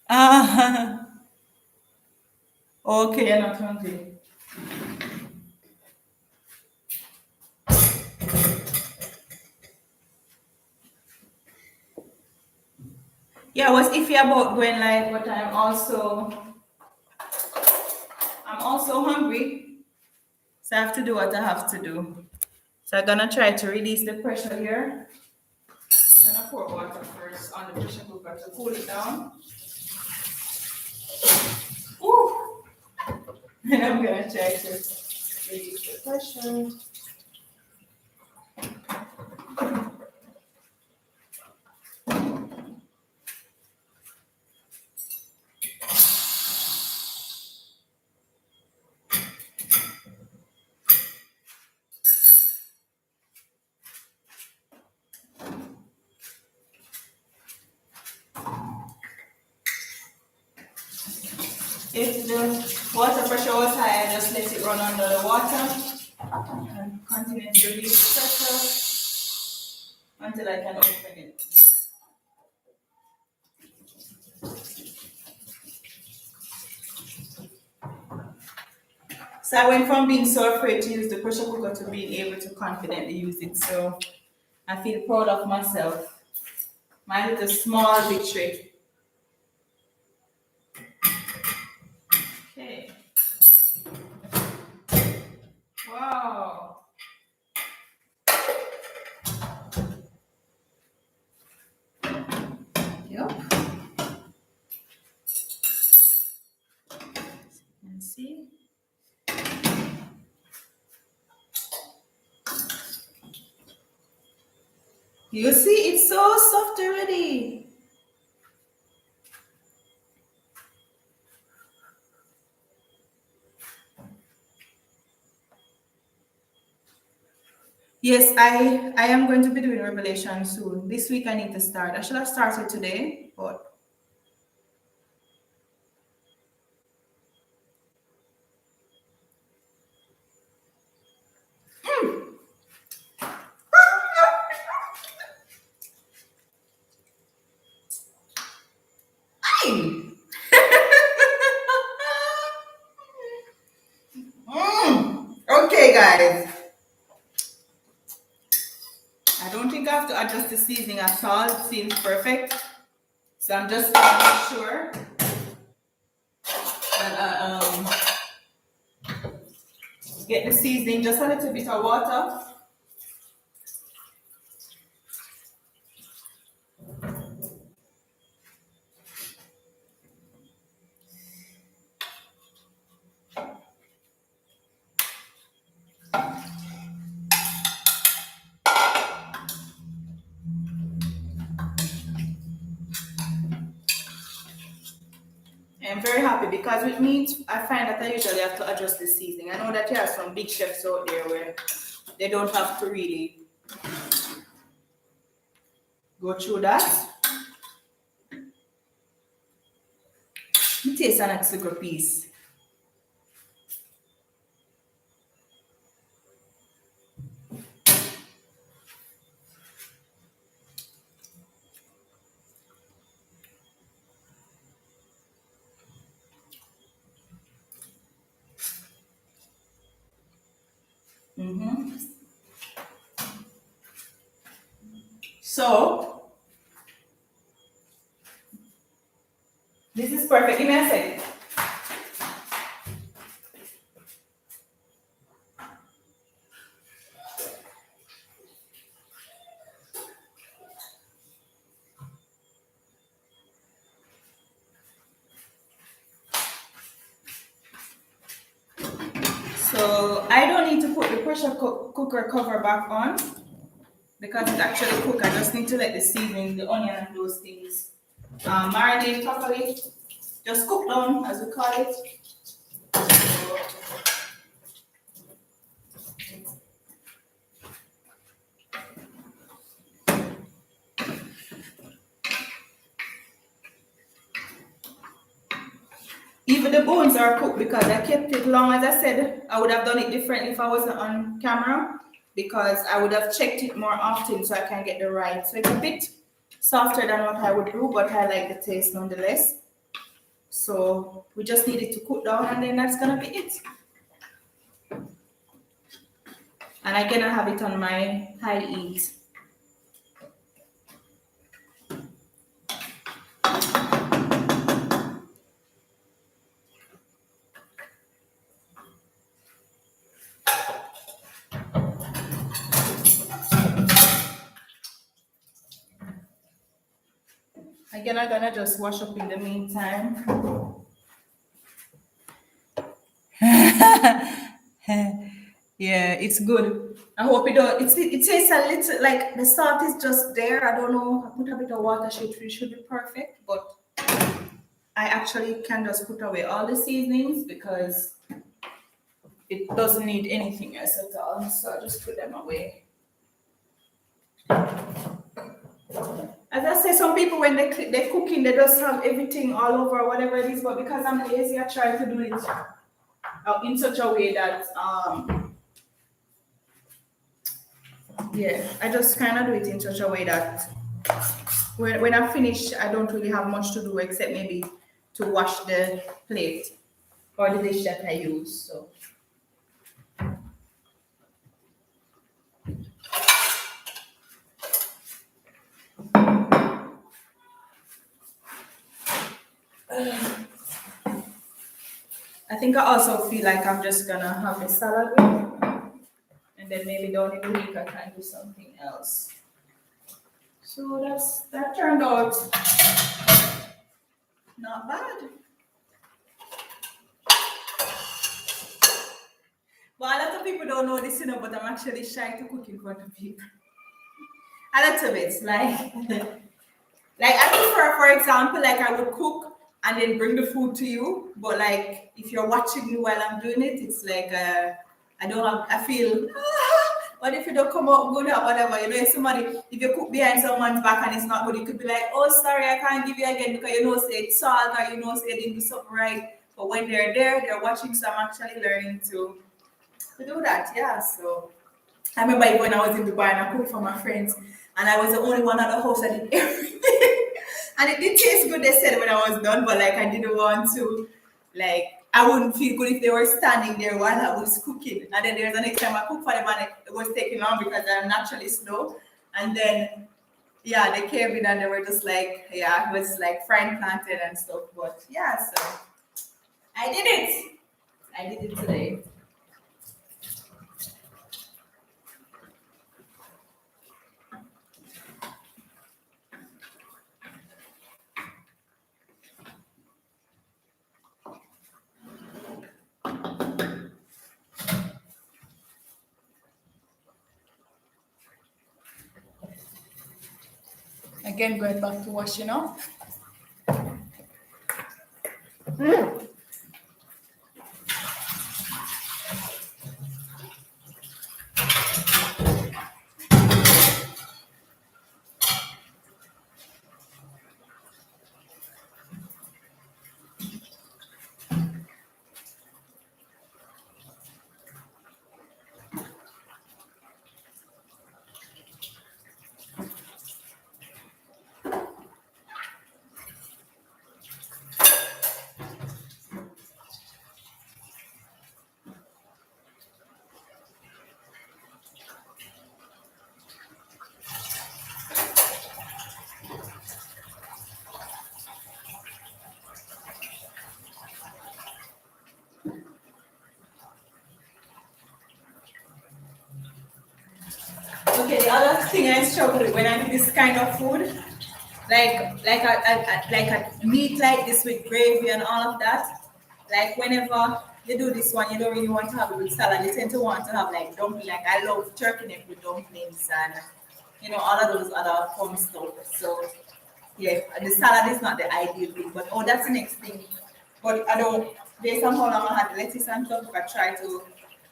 Ah, okay, you're not hungry. Yeah, I was iffy about going live, but I'm also hungry. So I have to do what I have to do. So I'm gonna try to release the pressure here. I'm gonna pour water first on the pressure cooker to cool it down. Ooh. And I'm gonna try to release the pressure. If the water pressure was high, I just let it run under the water and continue to release pressure until I can open it. So I went from being so afraid to use the pressure cooker to being able to confidently use it. So I feel proud of myself. My little small victory. Okay. Wow. Yep. And see. You see, it's so soft already. Yes, I am going to be doing Revelation soon. This week I need to start. I should have started today, but okay, guys. I don't think I have to adjust the seasoning at all. It seems perfect. So I'm just going to make sure that I get the seasoning, just a little bit of water. I'm very happy because with meat, I find that I usually have to adjust the seasoning. I know that there are some big chefs out there where they don't have to really go through that. It tastes an next little piece. So this is perfect. Give me a second. So I don't need to put the cooker cover back on because it's actually cooked. I just need to let the seasoning, the onion, and those things marinate properly. Just cook down, as we call it. Even the bones are cooked because I kept it long. As I said, I would have done it differently if I wasn't on camera because I would have checked it more often so I can get the right. So it's a bit softer than what I would do, but I like the taste nonetheless. So we just need it to cook down and then that's gonna be it. And I'm gonna have it on my high heat. Again, I'm gonna just wash up in the meantime. Yeah, it's good. I hope it don't. It tastes a little like the salt is just there. I don't know. I put a bit of water. Should be perfect, but I actually can just put away all the seasonings because it doesn't need anything else at all. So I just put them away. As I say, some people when they're cooking, they just have everything all over, whatever it is. But because I'm lazy, I try to do it in such a way that yeah, I just kind of do it in such a way that when I finish, I don't really have much to do except maybe to wash the plate or the dish that I use. So I think I also feel like I'm just gonna have a salad with, and then maybe down in the week I can do something else. So that turned out not bad. But a lot of people don't know this, but I'm actually shy to cook in front of people. A lot of it, like I prefer, for example, like I would cook and then bring the food to you. But like if you're watching me while I'm doing it, it's like I don't have. I feel. What if it don't come out good or whatever? If somebody, if you cook behind someone's back and it's not good, you could be like, oh, sorry, I can't give you again because say it's salt or say they didn't do something right. But when they're there, they're watching, so I'm actually learning to do that. Yeah. So I remember when I was in Dubai and I cooked for my friends, and I was the only one at the house that did everything. And it did taste good, they said, when I was done, but like I didn't want to, like, I wouldn't feel good if they were standing there while I was cooking. And then there's the next time I cooked for them and it was taking long because I'm naturally slow. And then, yeah, they came in and they were just like, yeah, it was like frying plantain and stuff. But yeah, so I did it. I did it today. Again, going back to washing up. Okay, the other thing I struggle with when I do this kind of food, like a meat like this with gravy and all of that. Like whenever you do this one, you don't really want to have it with salad. You tend to want to have like dumpling. Like I love turkey neck with dumplings and all of those other fun stuff. So yeah, the salad is not the ideal thing, but oh, that's the next thing. But I don't, based on how long I had the lettuce and stuff, if I try to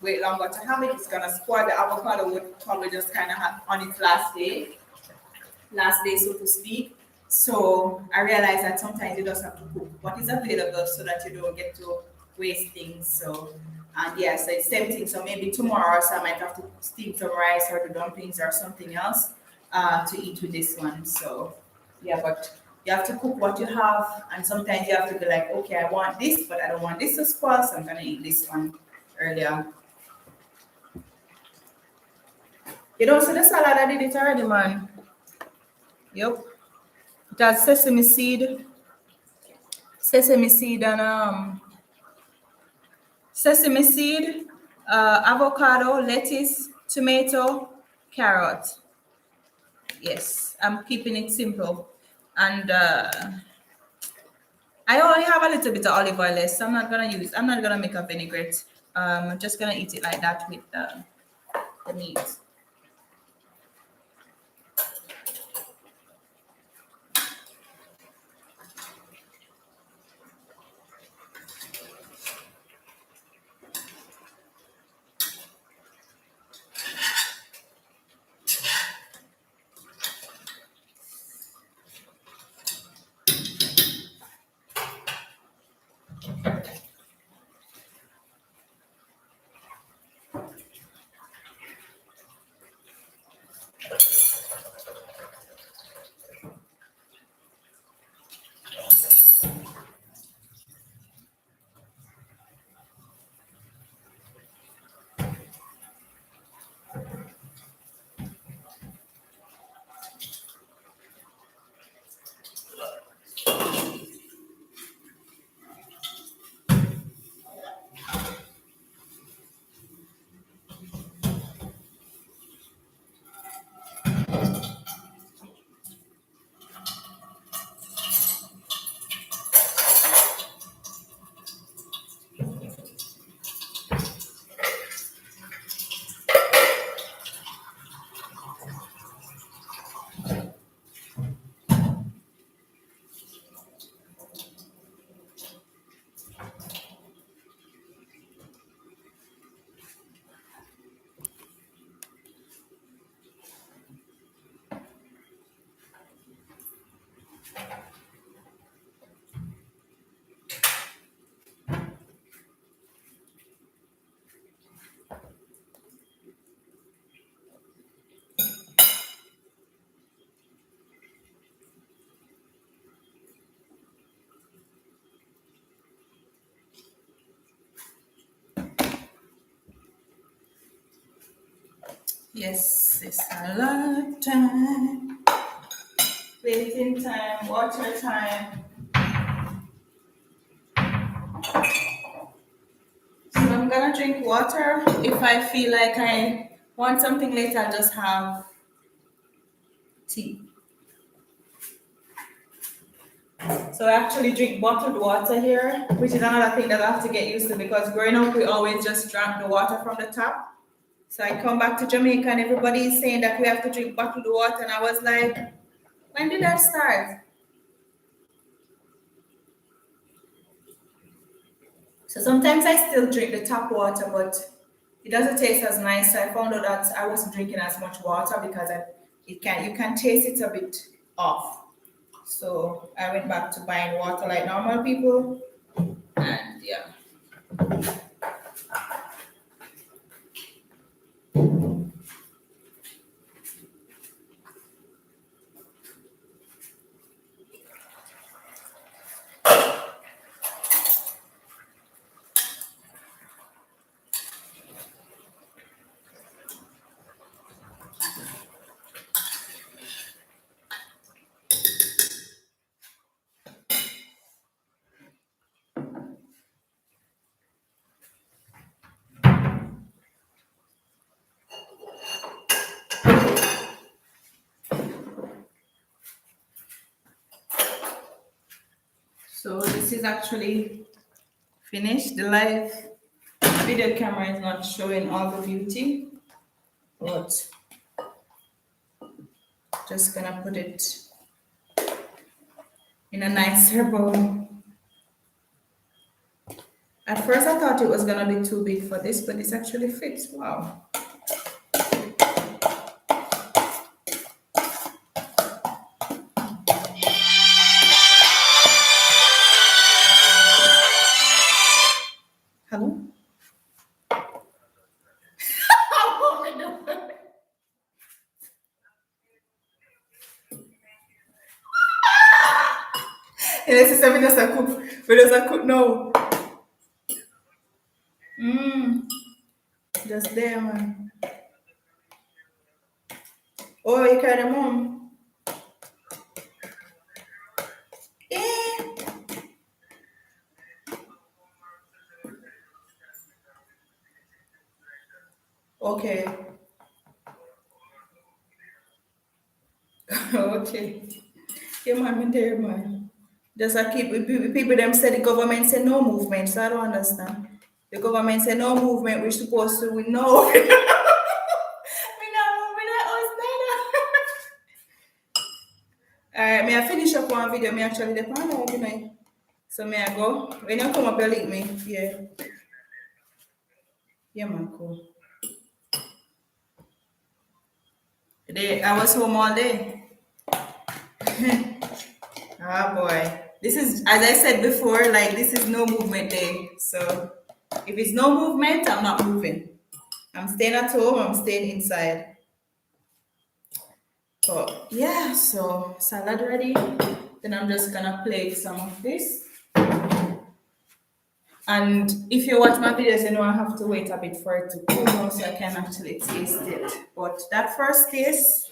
wait longer to have it, it's gonna spoil. The avocado would probably just kind of have on its last day, so to speak. So I realized that sometimes you just have to cook what is available so that you don't get to waste things. So, and yeah, so it's tempting. So maybe tomorrow, so I might have to steam some rice or the dumplings or something else to eat with this one. So, yeah, but you have to cook what you have, and sometimes you have to be like, okay, I want this, but I don't want this to spoil, so I'm gonna eat this one earlier. You don't see the salad, I did it already, man. Yep. It has sesame seed and sesame seed, avocado, lettuce, tomato, carrot. Yes, I'm keeping it simple. And I only have a little bit of olive oil left, so I'm not gonna make a vinaigrette. I'm just gonna eat it like that with the meat. Yes, it's a lot time, waiting time, water time. So I'm gonna drink water. If I feel like I want something later, I'll just have tea. So I actually drink bottled water here, which is another thing that I have to get used to because growing up we always just drank the water from the tap. So I come back to Jamaica and everybody is saying that we have to drink bottled water, and I was like, when did that start? So sometimes I still drink the tap water, but it doesn't taste as nice. So I found out that I wasn't drinking as much water because you can taste it a bit off. So I went back to buying water like normal people, and yeah. So this is actually finished. The live video camera is not showing all the beauty, but just gonna put it in a nicer bowl. At first I thought it was gonna be too big for this, but this actually fits. Wow. Hello? Ele se serve dessa cook. Beleza, cook no. Just there, man. Oh, you carry them home? Eh. Okay. Okay. Yeah, man, me there, man. Just I keep people them say the government say no movement, so I don't understand. The government say no movement, we're supposed to we know. We not moving at us neither. Alright, may I finish up one video, me actually the pan live, you know. So may I go? When you come up you link me. Yeah. Yeah man, cool. Today I was home all day. Ah boy. This is as I said before, like this is no movement day. So if it's no movement, I'm not moving. I'm staying at home, I'm staying inside. But yeah, so salad ready. Then I'm just gonna plate some of this. And if you watch my videos, you know I have to wait a bit for it to cool down so I can actually taste it. But that first taste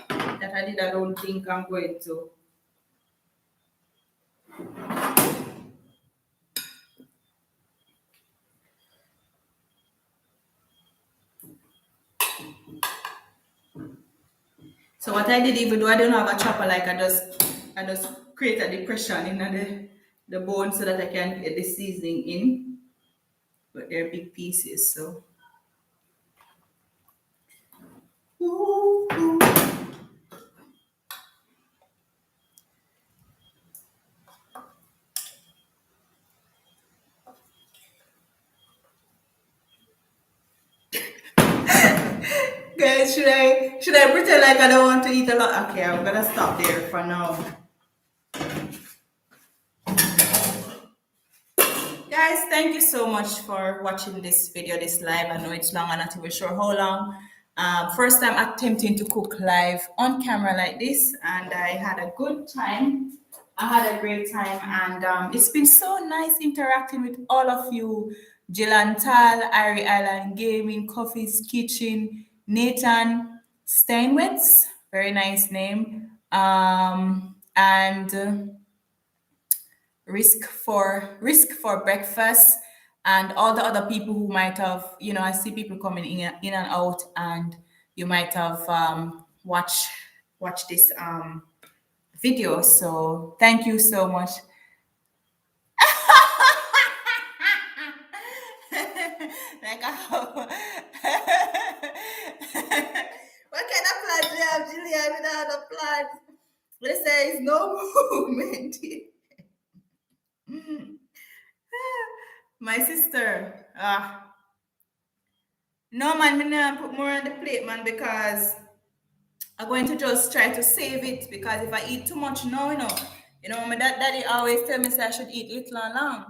that I did, I don't think I'm going to. So what I did, even though I don't have a chopper, like I just create a depression in the bone so that I can get the seasoning in. But they're big pieces, so. Ooh, ooh. Guys, should I pretend like I don't want to eat a lot? Okay, I'm gonna stop there for now. Guys, thank you so much for watching this video, this live. I know it's long, I'm not even sure how long. First time attempting to cook live on camera like this, and I had a good time. I had a great time, and it's been so nice interacting with all of you. Jill Tal, Irie Island Gaming, Coffee's Kitchen, Nathan Steinwitz, very nice name, and risk for breakfast, and all the other people who might have, I see people coming in and out, and you might have watched this video, so thank you so much. Like what kind of plans you have, Julia, without a plan? Let's say it's no movement. My sister. No man, me not put more on the plate, man, because I'm going to just try to save it, because if I eat too much now, my daddy always tell me say I should eat little and long.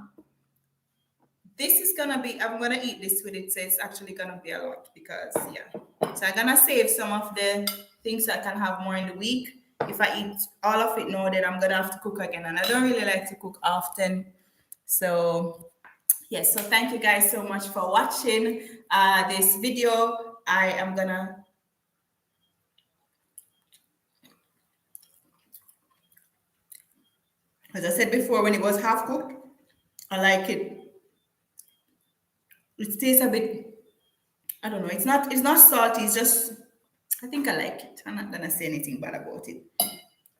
This is gonna be, I'm gonna eat this with it, so it's actually gonna be a lot, because yeah. So I'm gonna save some of the things I can have more in the week. If I eat all of it now, then I'm gonna have to cook again, and I don't really like to cook often. So yes, so thank you guys so much for watching this video. I am gonna as I said before, when it was half cooked, I like it. It tastes a bit, I don't know, it's not salty, it's just, I think I like it. I'm not gonna say anything bad about it.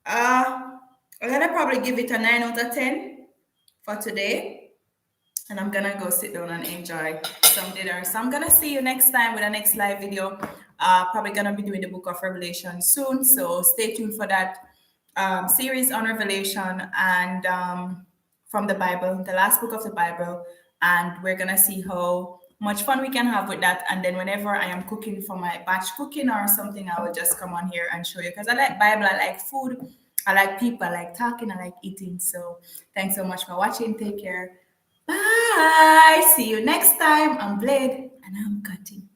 I'm gonna probably give it a 9 out of 10. for today, and I'm gonna go sit down and enjoy some dinner. So I'm gonna see you next time with a next live video. Probably gonna be doing the book of Revelation soon, so stay tuned for that series on Revelation and from the Bible, the last book of the Bible, and we're gonna see how much fun we can have with that. And then whenever I am cooking for my batch cooking or something, I will just come on here and show you because I like Bible, I like food, I like people, I like talking, I like eating. So thanks so much for watching. Take care. Bye. See you next time. I'm Blade and I'm cutting.